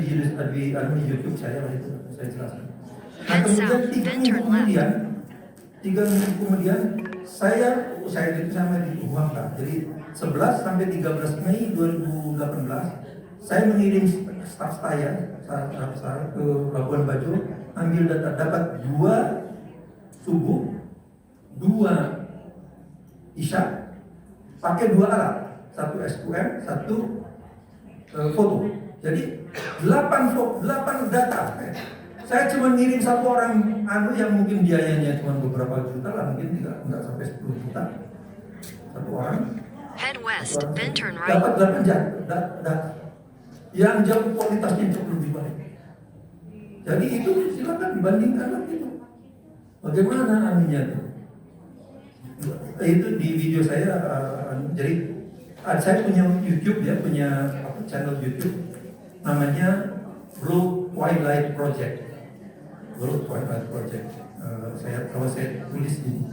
YouTube saya itu saya jelaskan. Nah, Head kemudian south, then turn left. 3 minggu kemudian saya itu sama di Uangka. Jadi 11 sampai 13 Mei 2018 saya mengirim staf saya ke Labuan Bajo, ambil data, dapat 2 subuh, 2 isya, pakai 2 alat, 1 SQM, 1 foto. Jadi 8 data. Saya cuma ngirim 1 orang yang mungkin biayanya cuma beberapa juta lah, mungkin tidak sampai 10 juta. 1 orang. Head west, then turn Dapat right. 8 data. Yang jauh kualitasnya jauh lebih baik. Jadi itu silakan dibandingkan itu. Bagaimana anunya itu? Itu di video saya. Jadi saya punya YouTube ya, punya channel YouTube namanya Blue Twilight Project. Blue Twilight Project. Kalau saya tulis ini.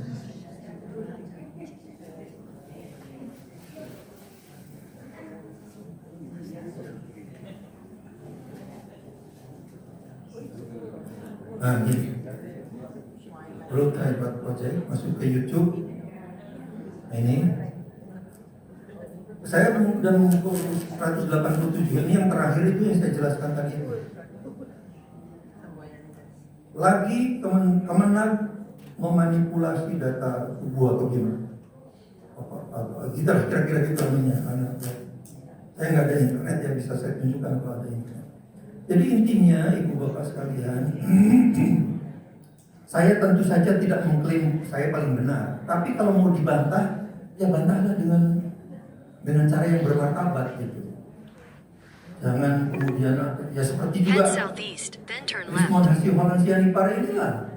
Nah, gini. Blue Twilight Project masuk ke YouTube. Nah, ini saya dan 187 ini yang terakhir itu yang saya jelaskan tadi. Lagi Kemenag memanipulasi data tubuh atau gimana? Kita kira-kira gitu namanya. Saya nggak ada internet yang bisa saya tunjukkan kalau ada internet. Jadi intinya ibu bapak sekalian, saya tentu saja tidak mengklaim saya paling benar. Tapi kalau mau dibantah, ya bantahlah dengan cara yang bermartabat gitu. Jangan kemudian ya seperti juga Head southeast, then turn Wismon left. Hasil Sianipar inilah.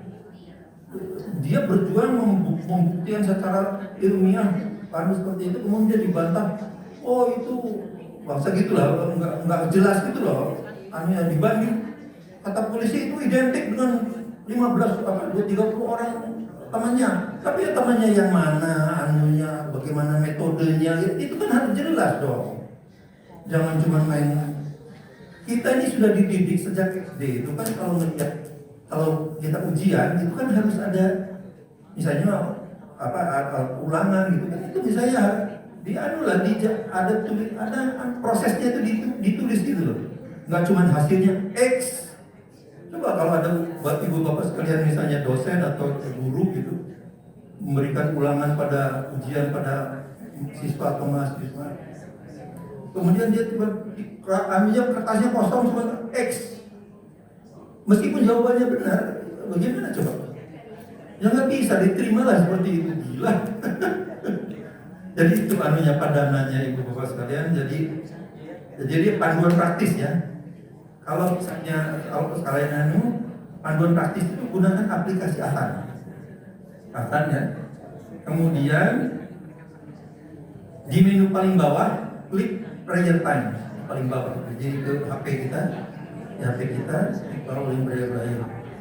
Dia berjuang membuktikan secara ilmiah karena seperti itu, kemudian dibantah. Oh itu bangsa gitulah, nggak jelas gitu loh. Hanya dibanding kata polisi itu identik dengan 30 orang temannya. Tapi ya temannya yang mana, anunya, bagaimana metodenya, itu kan harus jelas dong. Jangan cuma main. Kita ini sudah dididik sejak SD. Itu kan kalau kita ujian itu kan harus ada misalnya ulangan gitu kan. Itu misalnya ada prosesnya itu ditulis gitu loh. Nggak cuma hasilnya X. Coba kalau ada buat ibu bapak sekalian misalnya dosen atau guru gitu memberikan ulangan pada ujian pada siswa atau mahasiswa, kemudian dia ambilnya kertasnya kosong cuma X, meskipun jawabannya benar, bagaimana coba? Ya nggak bisa diterima lah seperti itu, gila. Jadi itu padanannya ibu bapak sekalian. Jadi panduan praktis ya. Kalau misalnya kalian panduan praktis itu gunakan aplikasi Atan ya. Kemudian di menu paling bawah klik prayer time paling bawah. Jadi ke HP kita, klik bawah link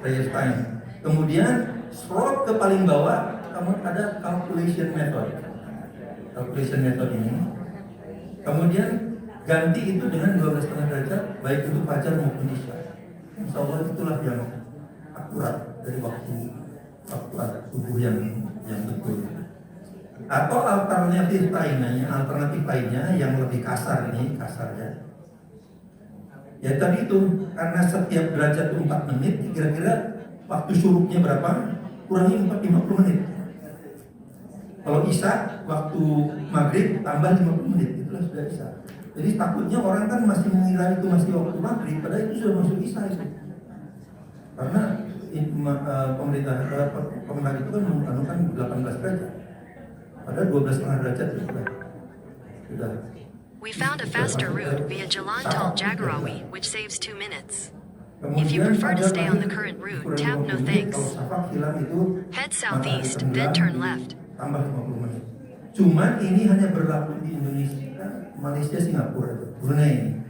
prayer time. Kemudian scroll ke paling bawah, kamu ada calculation method ini. Kemudian ganti itu dengan 12,5 derajat baik untuk fajar maupun isya. Insya Allah itulah yang akurat dari waktu ada subuh yang betul. Atau alternatif lainnya yang lebih kasar ya. Ya tadi itu, karena setiap derajat itu 4 menit, kira-kira waktu syuruknya berapa? Kurangi 50 menit. Kalau isya, waktu maghrib tambah 50 menit, itulah sudah isya. Jadi takutnya orang kan masih mengira itu masih waktu maghrib, padahal itu sudah masuk isya itu. Karena pemerintah itu kan menganukan 18 derajat. Padahal 12,5 derajat itu sudah. We found a faster route via Jalan Tol Jagorawi, which saves 2 minutes. If you Kemudian prefer to ada stay on the lagi current route, kurang tap 50 no menit, thanks. kalau safak hilang itu Head matahari southeast, then tenggelam, turn left. tambah 50 menit. Cuman ini hanya berlaku di Indonesia, Malaysia, Singapura, Brunei.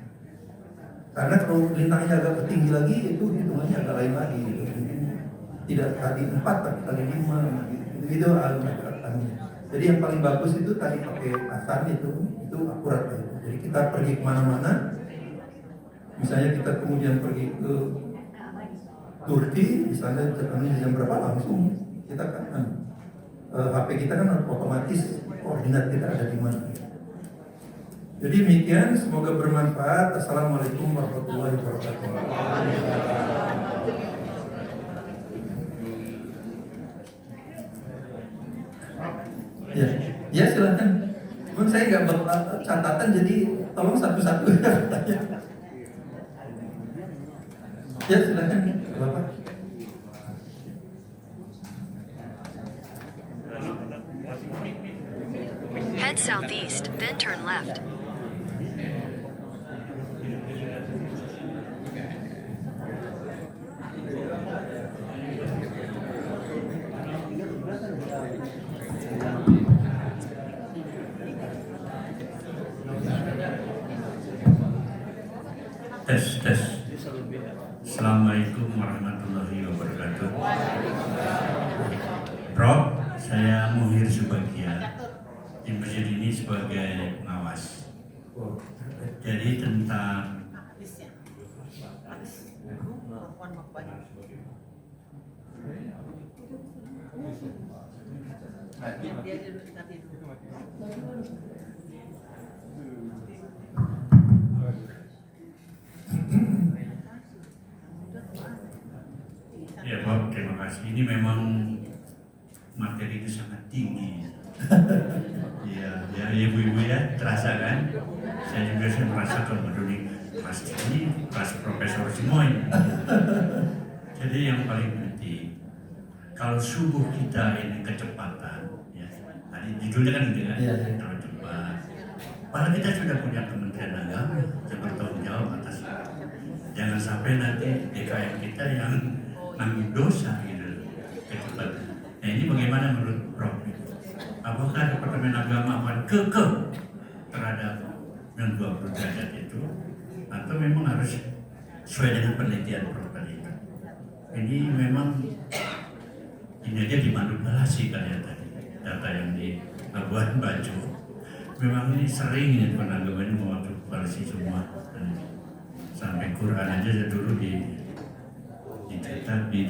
Karena kalau lintangnya agak tinggi lagi, itu hitungannya agak lain lagi. Gitu. Tidak kali 4, tapi kali 5. Gitu. Jadi yang paling bagus itu tadi pakai asan itu akurat. Gitu. Jadi kita pergi kemana-mana, misalnya kita kemudian pergi ke Turki, misalnya jam berapa langsung kita kan HP kita kan otomatis koordinat kita ada di mana. Jadi demikian, semoga bermanfaat. Assalamualaikum warahmatullahi wabarakatuh. Ya silakan. Cuman saya nggak bawa catatan, jadi tolong satu-satu tanya. Ya silakan, Bapak. Head southeast, then turn left. Tes. Assalamualaikum warahmatullahi wabarakatuh. Prof, saya Muhir Subagia di masjid ini sebagai pengawas. Jadi tentang ya Prof, terima kasih. Ini memang materi itu sangat tinggi. Ya ibu-ibu ya, terasa kan? Saya juga merasakan peduli pasti ini kelas profesor semua ini. Jadi yang paling penting, kalau subuh kita ini kecepatan, ya, tadi judulnya kan gitu kan, terlalu cepat. Padahal kita sudah punya Kementerian Agama yang bertanggung jawab atas. Jangan sampai nanti DKM kita yang nanggung dosa gitu kecepatan. Nah ini bagaimana menurut Prof? Apakah Departemen Agama akan kekeh terhadap yang 20 derajat itu, atau memang harus sesuai dengan penelitian Prof tadi? Ini memang ini aja dimanipulasi kan ya tadi data yang di Labuan Bajo. Memang ini sering ya penagama ini memanipulasi semua. Sampai Quran aja dulu dicetak di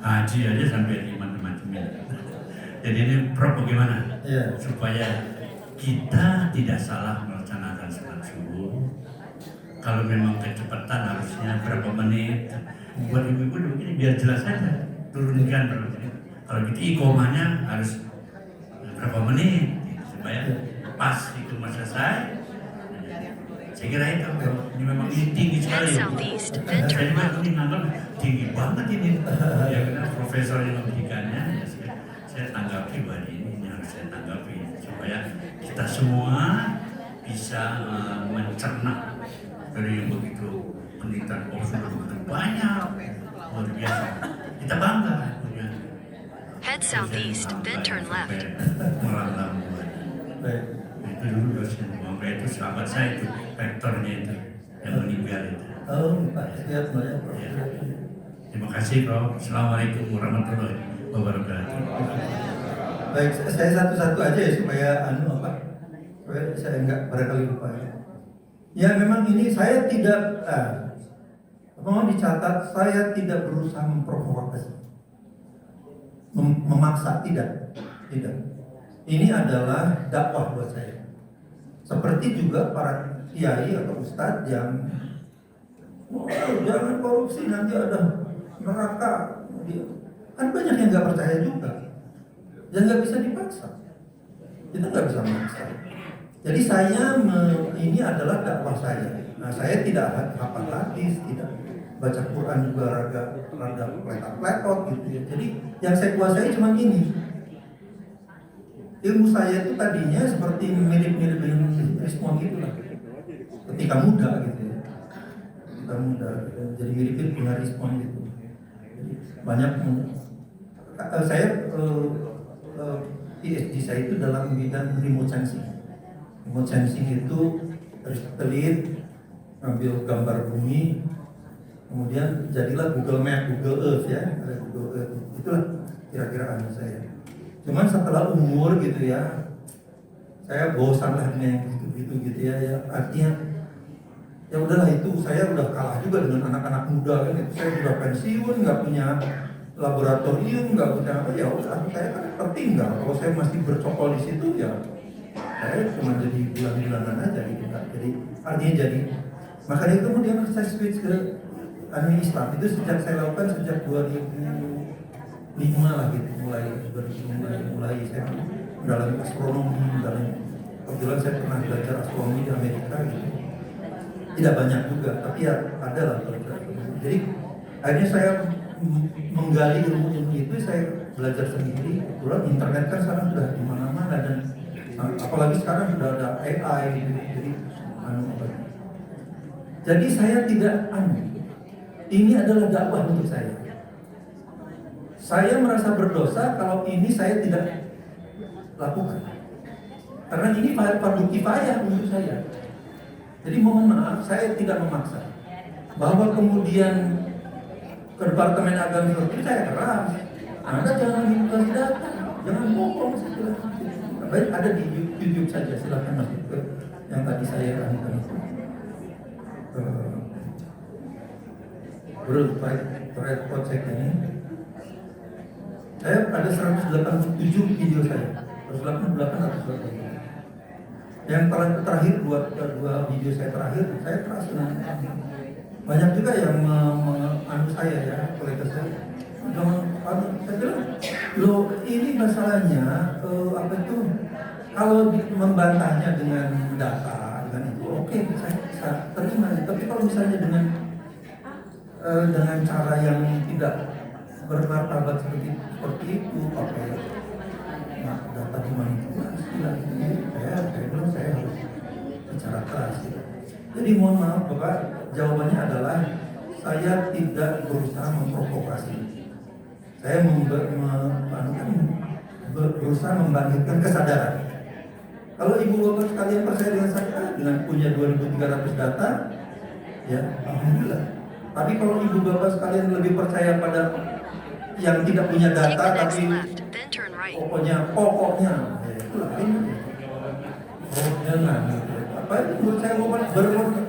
haji aja sampai di macam-macam. Jadi ini Prof bagaimana supaya kita tidak salah melaksanakan sholat subuh? Kalau memang kecepatan harusnya berapa menit? Buat ibu-ibu begini biar jelas saja, turunkan berapa menit. Kalau gitu iqomahnya harus berapa menit supaya pas itu masa selesai. Saya kira itu, ini memang ini tinggi sekali. Saya ini nganggap tinggi banget ini. Ya karena profesor yang memberikannya, ya saya tanggapi bahwa ini harus saya tanggapi supaya kita semua bisa mencerna dari yang begitu penelitian begitu banyak, luar biasa. Kita bangga punya. Head southeast, then turn left. Melalui itu dulu dosen Bangga itu sahabat saya itu rektornya itu yang meninggal itu. Terima kasih Prof. Assalamualaikum warahmatullahi wabarakatuh. Baik, saya satu-satu aja ya supaya supaya saya enggak barangkali lupa ya. Ya memang ini saya tidak Mohon dicatat, saya tidak berusaha memprovokasi, memaksa, tidak. Ini adalah dakwah buat saya. Seperti juga para kiai atau ustadz yang jangan korupsi nanti ada neraka. Kan banyak yang nggak percaya juga, dan nggak bisa dipaksa. Kita nggak bisa memaksa. Jadi ini adalah dakwah saya. Nah, saya tidak hafal hadis, tidak baca Quran juga rada pletot gitu ya. Jadi yang saya kuasai cuma ini. Ilmu saya itu tadinya seperti mirip-mirip dengan Rismon gitu lah. Ketika muda gitu ya. Ketika muda jadi mirip dengan Rismon gitu. Jadi banyak saya PhD saya itu dalam bidang remote sensing. Remote sensing itu harus satelit, ambil gambar bumi, kemudian jadilah Google Map, Google Earth ya, ada Google Earth. Itulah kira-kira anu saya. Cuman setelah umur gitu ya, saya bosan lah dengan gitu ya. Artinya ya udahlah, itu saya udah kalah juga dengan anak-anak muda kan. Itu saya sudah pensiun, nggak punya laboratorium, nggak punya apa, ya udah saya kan tertinggal. Kalau saya masih bercokol di situ ya saya cuma jadi bulan-bulanan aja gitu kan. Jadi artinya makanya kemudian saya switch ke Islam. Itu sejak saya lakukan sejak 2005 lah gitu, mulai saya mendalami astronomi, kebetulan saya pernah belajar astronomi di Amerika gitu. Tidak banyak juga, tapi ya ada lah belajar. Jadi akhirnya saya menggali ilmu itu, saya belajar sendiri. Kebetulan internet kan sekarang sudah di mana-mana, dan apalagi sekarang sudah ada AI gitu. Jadi saya tidak ini adalah dakwah untuk saya. Saya merasa berdosa kalau ini saya tidak lakukan, karena ini fardu kifayah untuk saya. Jadi mohon maaf, saya tidak memaksa. Bahwa kemudian ke Departemen Agama seperti saya keras, Anda jangan dikasih data, jangan bohong. Baik, ada di YouTube saja, silahkan masuk ke yang tadi saya lakukan itu. World Pride Project ini, saya ada 187 video saya, 188 atau 188. Yang terakhir dua video saya terakhir, saya keras dengan banyak juga yang anu saya ya, kolega saya. Saya bilang, loh ini masalahnya apa itu, kalau membantahnya dengan data, dengan itu oke, saya bisa terima. Tapi kalau misalnya dengan cara yang tidak bermartabat seperti itu, pakai data dimanipulasi lah, saya bilang saya harus bicara keras. Jadi mohon maaf Bapak, jawabannya adalah saya tidak berusaha memprovokasi. Saya berusaha membangkitkan kesadaran. Kalau ibu bapak sekalian percaya dengan saya, dengan punya 2.300 data, ya alhamdulillah. Tapi kalau ibu bapak sekalian lebih percaya pada yang tidak punya data, tapi pokoknya, ya itulah ini. Jangan. Apa itu menurut saya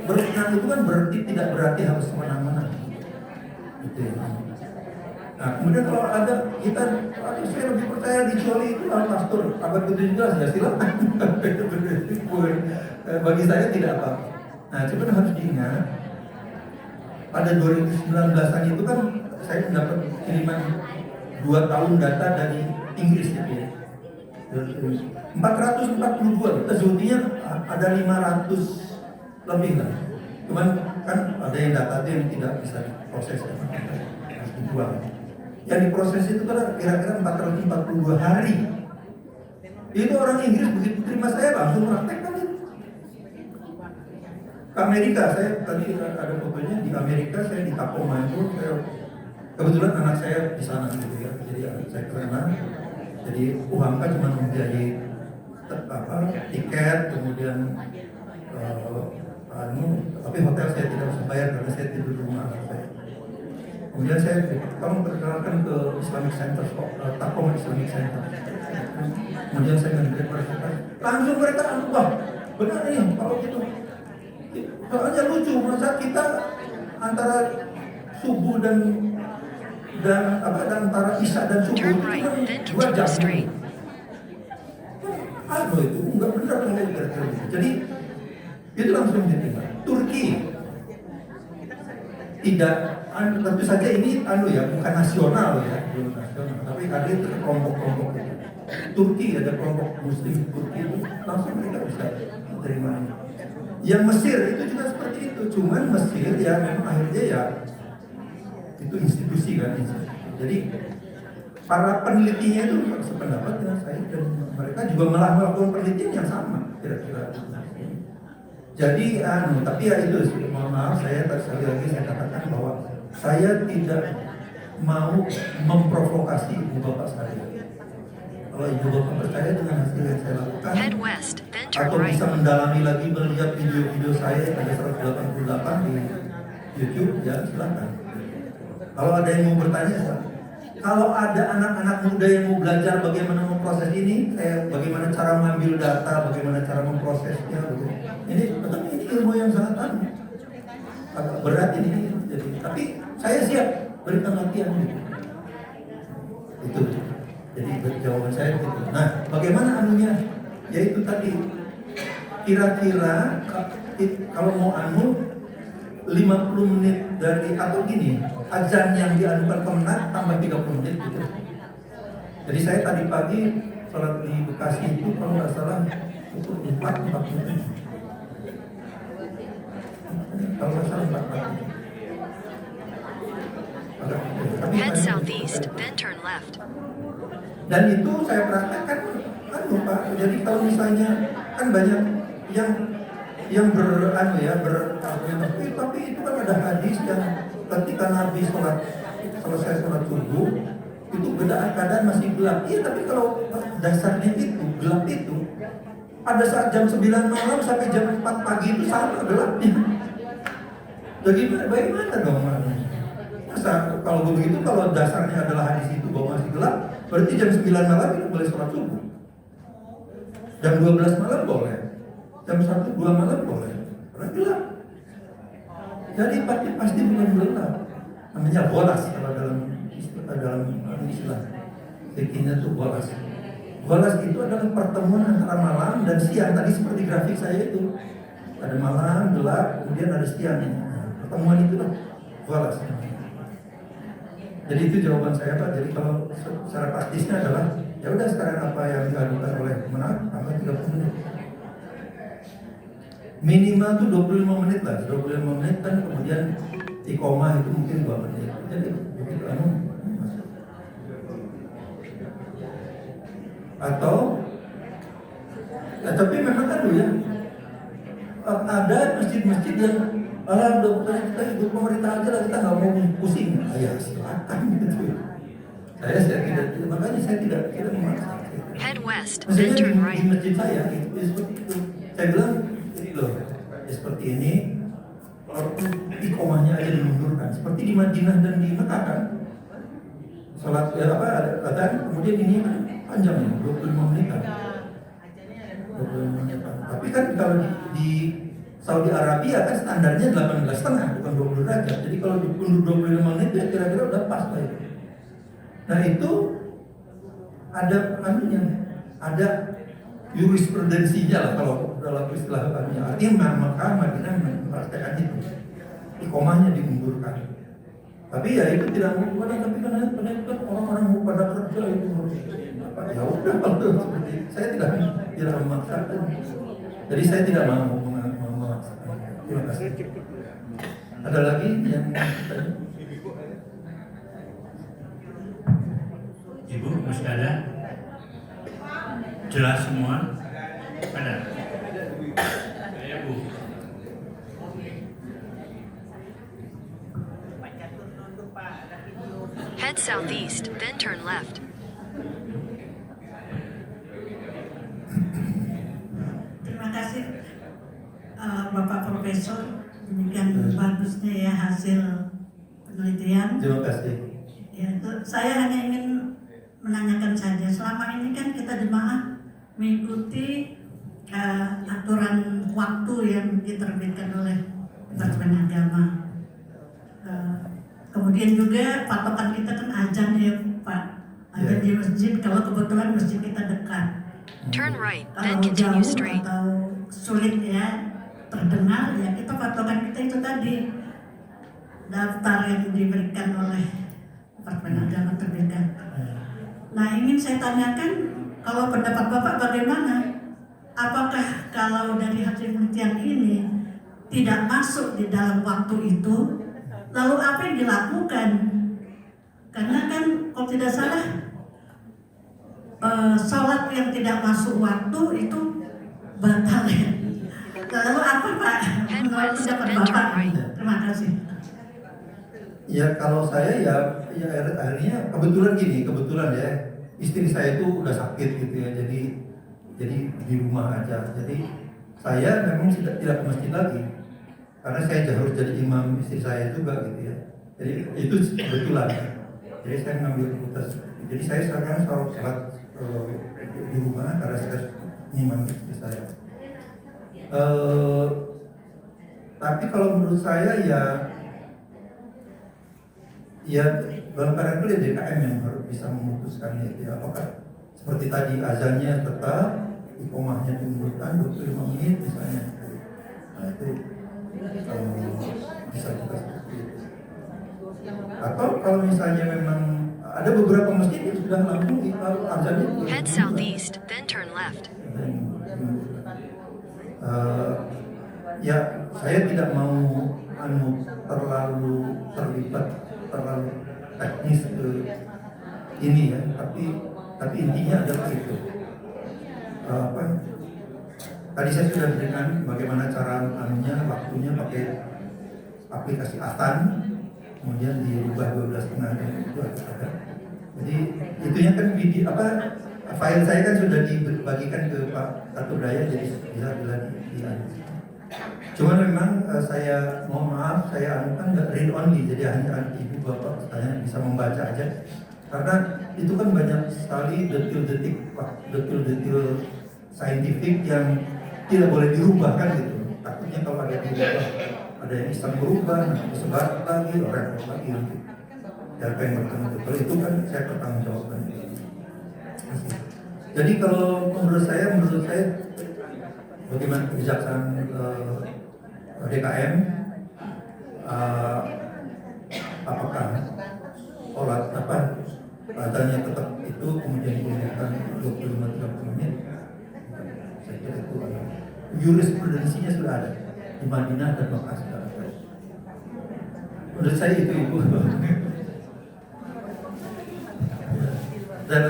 berenang itu kan tidak berarti harus menang-menang. Gitu ya. Nah, kemudian kalau ada saya lebih percaya dicuali itu pastor abad ke-17 ya silakan. Bagi saya tidak apa-apa. Nah, cuman harus diingat pada 2019-an itu kan saya mendapat kiriman 2 tahun data dari Inggris gitu ya. 442, sebetulnya ada 500 lebih lah. Cuman kan ada yang data yang tidak bisa diproses, harus dibuang. Yang diproses itu kan kira-kira 442 hari. Itu orang Inggris begitu terima saya langsung praktekkan itu. Ke Amerika, saya tadi ada fotonya di Amerika, saya di Tacoma itu, kebetulan anak saya di sana gitu ya. Jadi saya kena, jadi UHAMKA cuma membiayai tiket, kemudian tapi hotel saya tidak harus bayar karena saya tidur di rumah anak saya. Kemudian saya perkenalkan ke Islamic Center, Tacoma Islamic Center. Kemudian saya menjadi mereka, langsung mereka wah benar nih kalau gitu. Soalnya lucu, masa kita antara subuh dan antara isya dan subuh Turn itu right, kan then 2 jam. continue straight. Itu enggak benar kalau kira-kira gitu. Jadi itu langsung diterima. Turki tidak, tentu saja ini ya bukan nasional ya, belum nasional, tapi ada itu kelompok-kelompok itu. Turki ada kelompok Muslim Turki itu langsung mereka bisa menerima. Yang Mesir itu juga seperti itu, cuman Mesir ya memang akhirnya ya itu institusi kan. Jadi para penelitinya itu sependapat dengan saya dan mereka juga melakukan penelitian yang sama kira-kira. Jadi tapi ya itu mohon maaf saya sekali lagi saya katakan bahwa saya tidak mau memprovokasi ibu bapak saya. Kalau ibu bapak percaya dengan hasil yang saya lakukan Head west, then turn atau right. bisa mendalami lagi melihat video-video saya ada 188 di YouTube ya silakan. Kalau ada yang mau bertanya silakan. Kalau ada anak-anak muda yang mau belajar bagaimana memproses ini, bagaimana cara mengambil data, bagaimana cara memprosesnya, ini ilmu yang sangat agak berat ini. Tapi saya siap berikan latihan itu. Jadi jawaban saya begitu. Nah, bagaimana anunya? Yaitu tadi kira-kira kalau mau 50 menit dari atau gini, azan yang diadukan Kemenak tambah 30 menit gitu. Jadi saya tadi pagi sholat di Bekasi itu kalau nggak salah itu 4 menit. Kalau nggak salah 4 menit. Head southeast, then turn left. Dan itu saya praktekkan Pak. Jadi kalau misalnya kan banyak yang tapi itu kan ada hadis yang ketika Nabi selesai sholat subuh itu keadaan masih gelap. Iya, tapi kalau dasarnya itu gelap itu pada saat jam 9 malam sampai jam 4 pagi itu sama gelapnya. Jadi bagaimana dong? Masa kalau begitu, kalau dasarnya adalah hadis itu bahwa masih gelap, berarti jam 9 malam itu boleh sholat subuh. Jam 12 malam boleh. Jam 1, 2 malam boleh. Karena gelap. Jadi pasti bukan gelap. Namanya bolas kalau dalam istilah fikihnya itu bolas. Bolas itu adalah pertemuan antara malam dan siang. Tadi seperti grafik saya itu. Ada malam, gelap, kemudian ada siang. Pertemuan itu bolas. Jadi itu jawaban saya Pak. Jadi kalau secara praktisnya adalah ya udah sekarang apa yang diadukan oleh Kemenak tambah 30 menit. Minimal tuh 25 menit lah, 25 menit kan kemudian iqomah itu mungkin 2 menit. Jadi begitu atau ya, tapi memang kan ya ada masjid-masjid yang udah kita ikut pemerintah aja lah, kita nggak mau pusing. Ya silakan gitu. Saya tidak, makanya saya tidak memaksa. Head west, then Maksudnya turn di right. masjid saya itu seperti itu. Saya bilang loh, seperti ini iqomahnya aja dimundurkan. Seperti di Madinah dan di Mekah kan. Salat ada kemudian ini kan panjang 25 menit kan. 25 menit. Tapi kan kalau di Saudi Arabia kan standarnya 18,5 bukan 20 derajat. Jadi kalau diundur 25 menit ya kira-kira udah pas lah itu. Nah itu ada ada jurisprudensinya lah kalau dalam istilah katanya. Artinya Mekah Madinah mempraktekkan itu. Iqomahnya dimundurkan. Tapi ya itu tidak mau tapi kan orang-orang mau pada kerja itu ya udah kalau seperti itu. Saya tidak memaksakan. Jadi saya tidak mau memaksakan. Terima kasih. Ada lagi yang Ibu masih ada? Jelas semua? Ada? Ya Bu. Head southeast, then turn left. Terima kasih Bapak Profesor, demikian bagusnya ya hasil penelitian. terima kasih. Ya, saya hanya ingin menanyakan saja, selama ini kan kita jemaah mengikuti aturan waktu yang diterbitkan oleh Departemen Agama. Kemudian juga patokan kita kan azan ya Pak, azan di masjid kalau kebetulan masjid kita dekat. Turn right, Kalau then continue jauh straight. atau sulit ya terdengar ya kita patokan kita itu tadi daftar yang diberikan oleh Departemen Agama terbitkan. Nah ingin saya tanyakan kalau pendapat Bapak bagaimana? Apakah kalau dari hasil penelitian ini tidak masuk di dalam waktu itu, lalu apa yang dilakukan? Karena kan kalau tidak salah sholat yang tidak masuk waktu itu batal ya. Lalu apa Pak? Head Menurut west, pendapat then turn Bapak? right. Terima kasih. Ya kalau saya ya akhirnya kebetulan ya istri saya itu udah sakit gitu ya, jadi di rumah aja. Jadi saya memang tidak ke masjid lagi karena saya harus jadi imam istri saya juga gitu ya. Jadi itu kebetulan. Jadi saya mengambil keputusan. Jadi saya sekarang selalu sholat di rumah karena saya imam istri saya. Tapi kalau menurut saya ya dalam keadaan itu ya DKM yang harus bisa memutuskan ya apakah seperti tadi azannya tetap, iqomahnya diundurkan 25 menit misalnya. Nah itu bisa juga seperti itu. Atau kalau misalnya memang ada beberapa masjid yang sudah langsung azannya Head southeast, then turn left. Ya saya tidak mau terlalu terlibat terlalu teknis ke ini ya, tapi intinya adalah itu. Tadi saya sudah berikan bagaimana cara waktunya pakai aplikasi Atan, kemudian dirubah 12,5 itu ada. Jadi itunya kan video file saya kan sudah dibagikan ke Pak Catur Daya, jadi bisa di Cuman memang saya mohon maaf, saya kan nggak read only, jadi hanya ibu bapak saya bisa membaca aja. Karena itu kan banyak sekali detil-detil saintifik yang tidak boleh dirubah kan gitu. Takutnya kalau ada dirubah, ada yang Islam berubah, nanti disebar lagi, orang lagi nanti. Siapa yang bertemu? Kalau itu kan saya bertanggung jawabkan. Jadi kalau menurut saya bagaimana kebijaksanaan DKM, apakah sholat adanya tetap itu kemudian digunakan 25-30 menit, saya kira itu jurisprudensinya sudah ada di Madinah dan Mekah sudah ada. Menurut saya itu ibu. Dan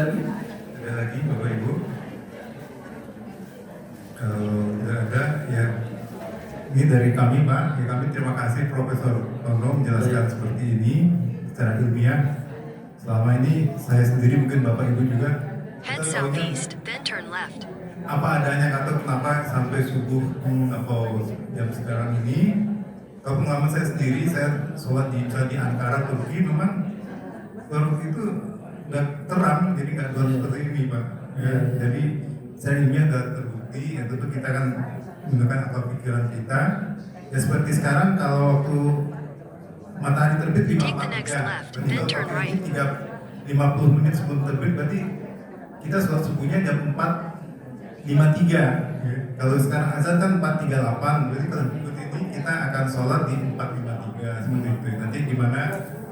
ada lagi Bapak Ibu? Kalau tidak ada ya ini dari kami Pak, ya kami terima kasih Profesor Tono menjelaskan seperti ini secara ilmiah. Selama ini saya sendiri mungkin Bapak Ibu juga Head southeast, then turn left. apa adanya kata kenapa sampai subuh atau jam sekarang ini. Kalau pengalaman saya sendiri, saya sholat di Ankara, Turki, memang Turki itu udah terang, jadi nggak harus seperti ini Pak. Ya, jadi saya ilmiah sudah terbukti, ya tentu kita akan menggunakan akal pikiran kita. Ya seperti sekarang kalau waktu matahari terbit 5:43, berarti kalau pakai ini 50 menit sebelum terbit, berarti kita sholat subuhnya jam 4:53. Kalau sekarang azan kan 4:38, berarti kalau berikut ini kita akan sholat di 4:53 seperti itu. Nanti gimana?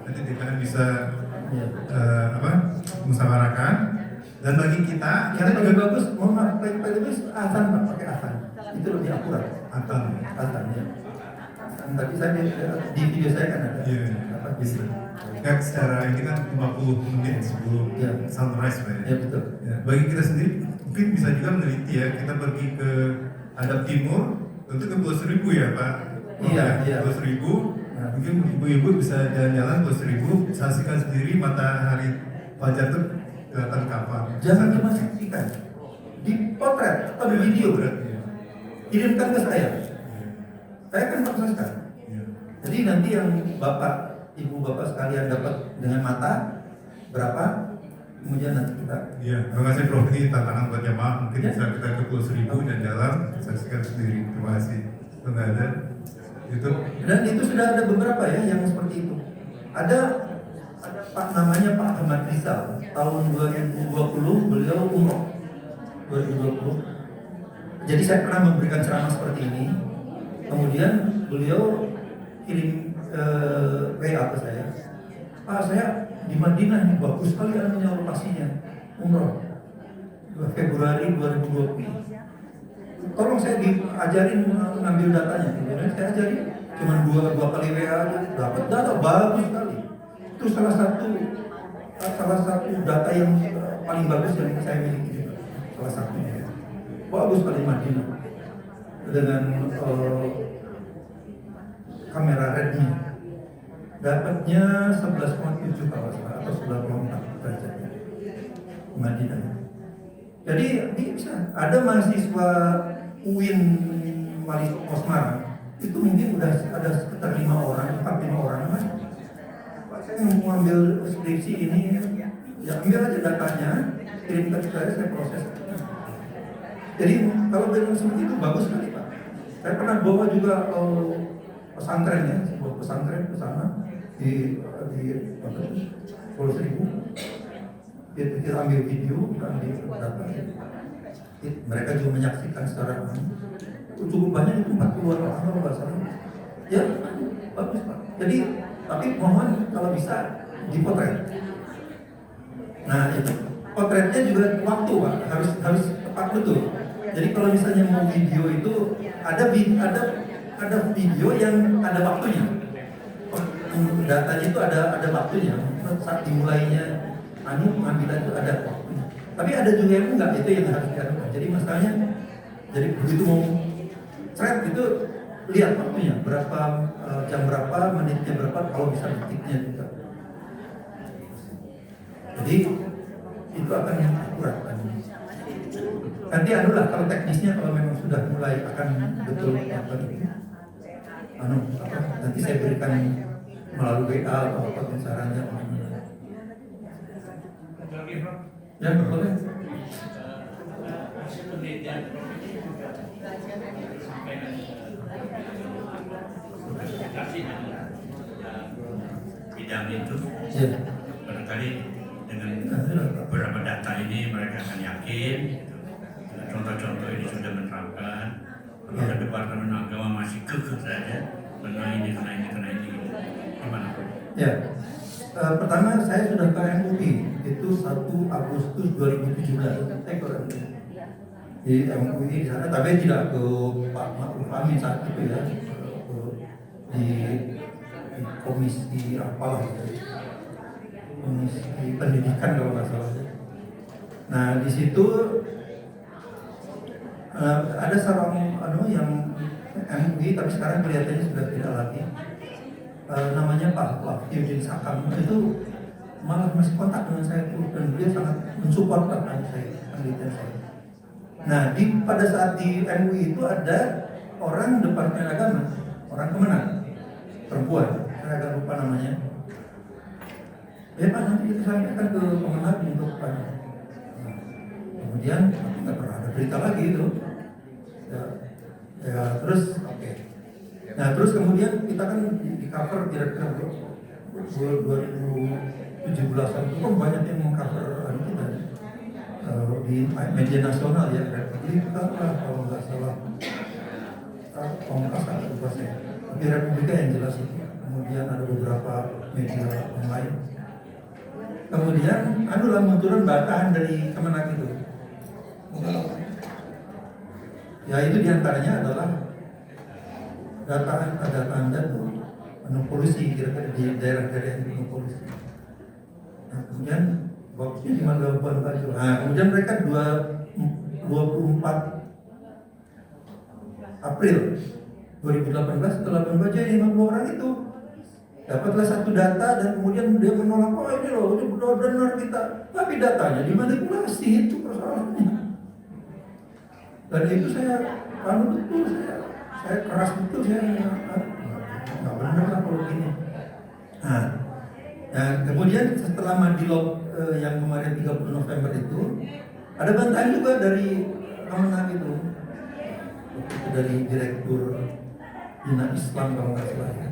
Nanti kita bisa musyawarahkan. Dan bagi kita yang lebih bagus, mohon maaf, paling bagus azan Pak, pakai azan. Itu lebih akurat. Azan ya. Tadi saya di video saya kan ada. Iya. Bisa. Kan secara ini kan 50 menit sebelum sunrise Pak. Ya betul. Ya, bagi kita sendiri mungkin bisa juga meneliti ya, kita pergi ke hadap timur, tentu ke Pulau Seribu ya Pak. Iya. Pulau Seribu, mungkin ibu-ibu bisa jalan-jalan Pulau Seribu, saksikan sendiri matahari fajar itu kelihatan kapan. Jangan cuma saksikan, dipotret atau di video, kirimkan ke saya. Saya kan saksikan. Jadi nanti yang ibu bapak sekalian dapat dengan mata berapa, kemudian nanti kita. Iya, terima kasih Prof. Ini tantangan buat jamaah, mungkin bisa kita ke Pulau Seribu dan jalan, saksikan sendiri. Terima kasih. Itu nggak ada. Itu. Dan itu sudah ada beberapa ya yang seperti itu. ada Pak namanya Pak Ahmad Rizal, tahun 2020 beliau umroh 2020. Jadi saya pernah memberikan ceramah seperti ini, kemudian beliau kirim WA ke saya, Pak saya di Madinah nih, bagus sekali anunya lokasinya, umroh 2 Februari 2020. Tolong saya diajarin ngambil datanya. Kemudian saya ajarin, cuma dua kali WA aja, dapat data bagus sekali. Itu salah satu data yang paling bagus yang saya miliki juga. Salah satunya. Bagus sekali Madinah dengan kamera Redmi. Dapatnya 11,7 kalau salah atau 9,4 derajat Madinah. Jadi bisa ada mahasiswa UIN Wali Osmara itu mungkin udah ada sekitar 5 orang, 4-5 orang kan. Saya mau ambil skripsi ini, ya ambil aja datanya, kirim ke saya proses. Jadi kalau dengan seperti itu bagus sekali Pak. Saya pernah bawa juga pesantren ya, sebuah pesantren ke sana di Pulau Seribu. Kita ambil video, kita ambil data. Mereka juga menyaksikan secara cukup banyak, itu 40 orang kalau nggak salah. Ya bagus Pak. Jadi tapi mohon kalau bisa dipotret. Nah itu potretnya juga waktu Pak, harus tepat betul. Jadi kalau misalnya mau video itu ada video yang ada waktunya. Datanya itu ada waktunya. Saat dimulainya pengambilan itu ada waktunya. Tapi ada juga yang enggak, itu yang harus dilakukan. Jadi masalahnya, jadi begitu mau thread itu lihat waktunya berapa, jam berapa, menitnya berapa, kalau bisa detiknya juga. Jadi itu akan akurat kan. Nanti anulah kalau teknisnya kalau memang sudah mulai akan betul nanti saya berikan melalui WA atau apa sarannya. Ya boleh. Bidang itu Ya. barangkali dengan beberapa data ini mereka akan yakin contoh-contoh ini sudah menerapkan. Kalau ke Departemen Agama masih kekeh saja kena ini gimana? Ya. Pertama saya sudah ke MUI itu 1 Agustus 2017. Saya kurang di MUI di sana, tapi tidak ke Pak Ma'ruf Amin saat itu ya, di komisi apalah gitu. Komisi pendidikan kalau nggak salah. Nah di situ ada seorang yang MUI tapi sekarang kelihatannya sudah tidak lagi. Namanya Pak Wahyudin Sakam itu malah masih kontak dengan saya itu, dan dia sangat mensupport penelitian saya. Nah pada saat di MUI itu ada orang Departemen Agama, orang Kemenang, perempuan, saya agak lupa namanya. Ya Pak, nanti kita sampaikan ke Kemenang untuk Pak. Nah, kemudian nggak pernah ada berita lagi itu. Ya terus oke. Nah terus kemudian kita kan di cover kira-kira 2017an itu kan banyak yang mengcover kita di media nasional ya, Republika lah kalau nggak salah, Kompas atau apa sih, tapi Republika yang jelas itu. Kemudian ada beberapa media yang lain. Kemudian anulah munculun batahan dari Kemenang itu. Ya itu diantaranya adalah data Anda tuh penuh polusi, kira-kira di daerah-daerah yang penuh polusi. Nah kemudian waktunya di Labuan Bajo. Nah kemudian mereka 24 April 2018 ke Labuan Bajo 50 orang itu dapatlah satu data dan kemudian dia menolak, oh ini loh, ini benar kita, tapi datanya dimanipulasi, itu persoalannya. Dan itu saya betul, saya keras betul, saya nggak benar lah kalau gini. Nah, kemudian setelah Madilog yang kemarin 30 November itu ada bantahan juga dari Kemenang itu dari Direktur Bina Islam kalau nggak salah ya.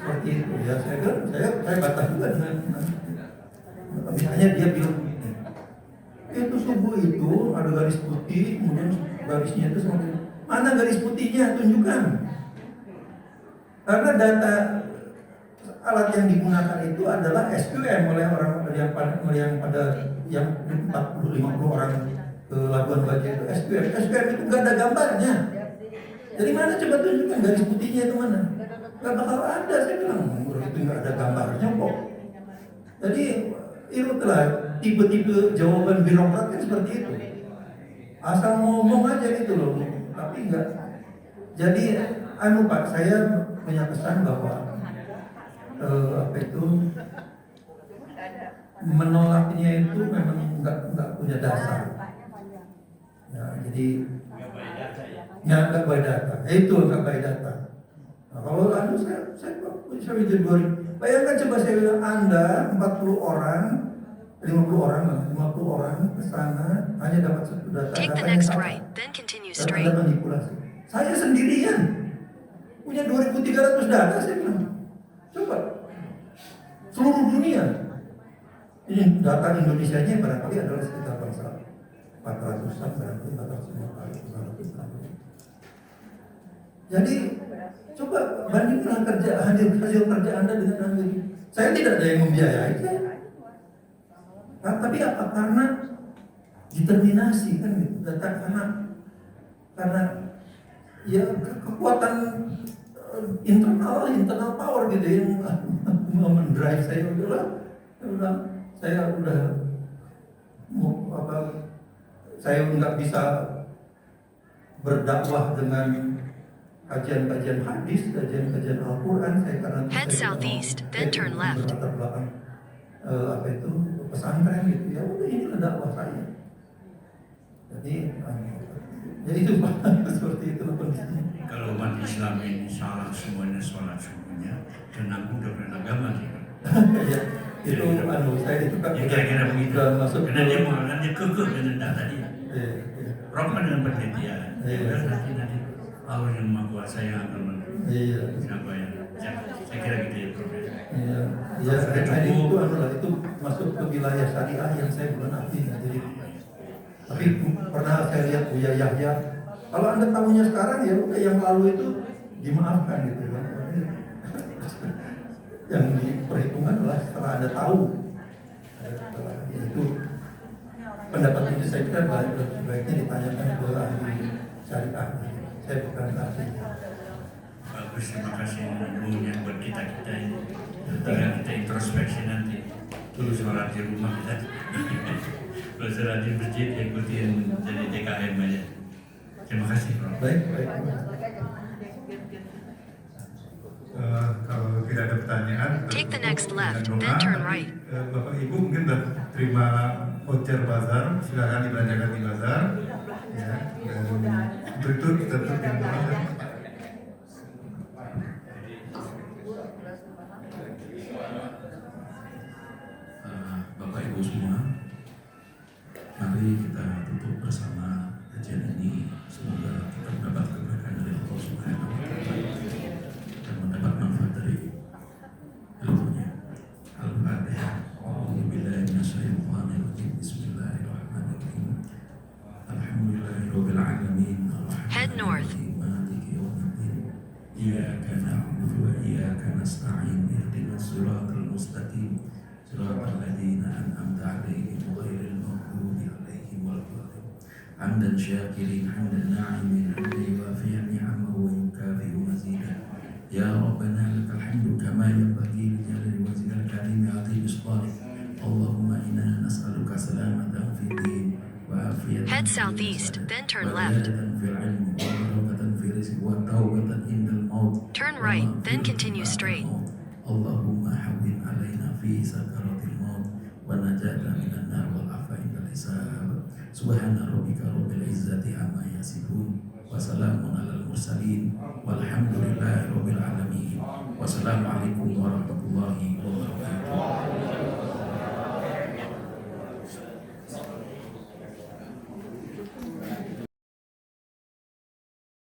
seperti itu ya. Saya batas juga dengan misalnya dia bilang itu subuh itu ada garis putih, kemudian garisnya itu seperti mana garis putihnya, tunjukkan. Karena data alat yang digunakan itu adalah SQM oleh orang yang pada yang 40-50 orang ke Labuan Bajo itu SQM itu nggak ada gambarnya. Dari mana coba tunjukkan garis putihnya itu mana? Nggak bakal ada, saya bilang itu nggak ada gambarnya kok. Jadi itu telah tipe-tipe jawaban birokrat kan seperti itu. Asal ngomong aja gitu loh, tapi enggak. Jadi Pak, saya punya kesan bahwa menolaknya itu memang enggak punya dasar. Ya, jadi nggak baik data. Itu nggak baik data. Nah, kalau saya mikir bayangkan coba saya bilang Anda 40 orang 50 orang ke sana hanya dapat satu data. Take the next right, then continue straight. Anda manipulasi. Saya sendirian punya 2.300 data, saya bilang. Coba seluruh dunia. Ini data Indonesia-nya barangkali adalah sekitar bangsa 400-an, barangkali 450. Jadi coba bandingkan hasil kerja Anda dengan Amerika. Saya tidak ada yang membiayai saya. Nah, tapi apa? Karena determinasi kan gitu. Karena ya kekuatan internal power gitu yang mendrive saya saya nggak bisa berdakwah dengan kajian hadis, kajian Al-Quran. Head southeast, then turn left. Latar belakang pesantren gitu ya, udah inilah dakwah saya. Jadi ya itu Pak, seperti itu kondisinya. Kalau umat Islam ini salah semuanya sholat subuhnya, dan aku udah beragama sih. Ya, itu saya itu kan ya kira-kira begitu. Masuk Karena dia mau kekeh dengan data dia. Rokman dengan penelitian. Nanti Allah yang Maha Kuasa yang akan mencapai. Saya kira gitu ya Prof. Ya, itu masuk ke wilayah syariah yang saya belum ahli. Jadi, tapi pernah saya lihat Buya Yahya. Kalau Anda tahunya sekarang ya udah, yang lalu itu dimaafkan gitu kan. Yang diperhitungkan adalah setelah Anda tahu. Itu pendapat itu saya kira baiknya ditanyakan ke ahli syariah. Saya bukan ahli. Bagus, terima kasih ilmunya buat kita ini. Tinggal kita introspeksi nanti. Dulu sholat di rumah kita. Kalau sholat di masjid ikutin jadi DKM aja. Terima kasih Prof. Baik. Kalau tidak ada pertanyaan, Take the next left, then turn right. Bapak Ibu mungkin sudah terima voucher bazar, silakan dibelanjakan di bazar. Ya, dan untuk itu kita tutup yang Bapak Ibu semua, mari kita tutup bersama kajian ini. Semoga kita mendapat keberkahan dari Allah Subhanahu wa Ta'ala dan mendapat manfaat dari ilmunya. Al-Fatihah. A'udzubillahi minasyaitonir rajim. Bismillahirrahmanirrahim. Alhamdulillahirabbil alamin. Head north. Maliki yaumiddin. Iyyaka na'budu wa iyyaka nasta'in. Ihdinas siratal mustaqim. Siratal ladzina an'amta 'alaihim ghairil maghdubi 'alaihim waladdallin. Hamdan syakirin, hamdan na'imin, hamdan yuwafi'u ni'amahu wa yukafi'u mazidah. Ya Rabbana lakal hamdu kama yanbaghi li jalali wajhikal karim 'azimi sultanik. Allahumma inna nas'aluka salamatan fid din wa afiyatan. Head southeast, then turn left. Turn right, then continue straight. Allahumma hawwin alaina fi sakaratil maut wa najatan minan nar wal afa indal hisab. Subhana rabbika rabbil izzati amma yasifun wa salamun alal mursalin walhamdulillahi rabbil alamin. Wassalamualaikum warahmatullahi wabarakatuh.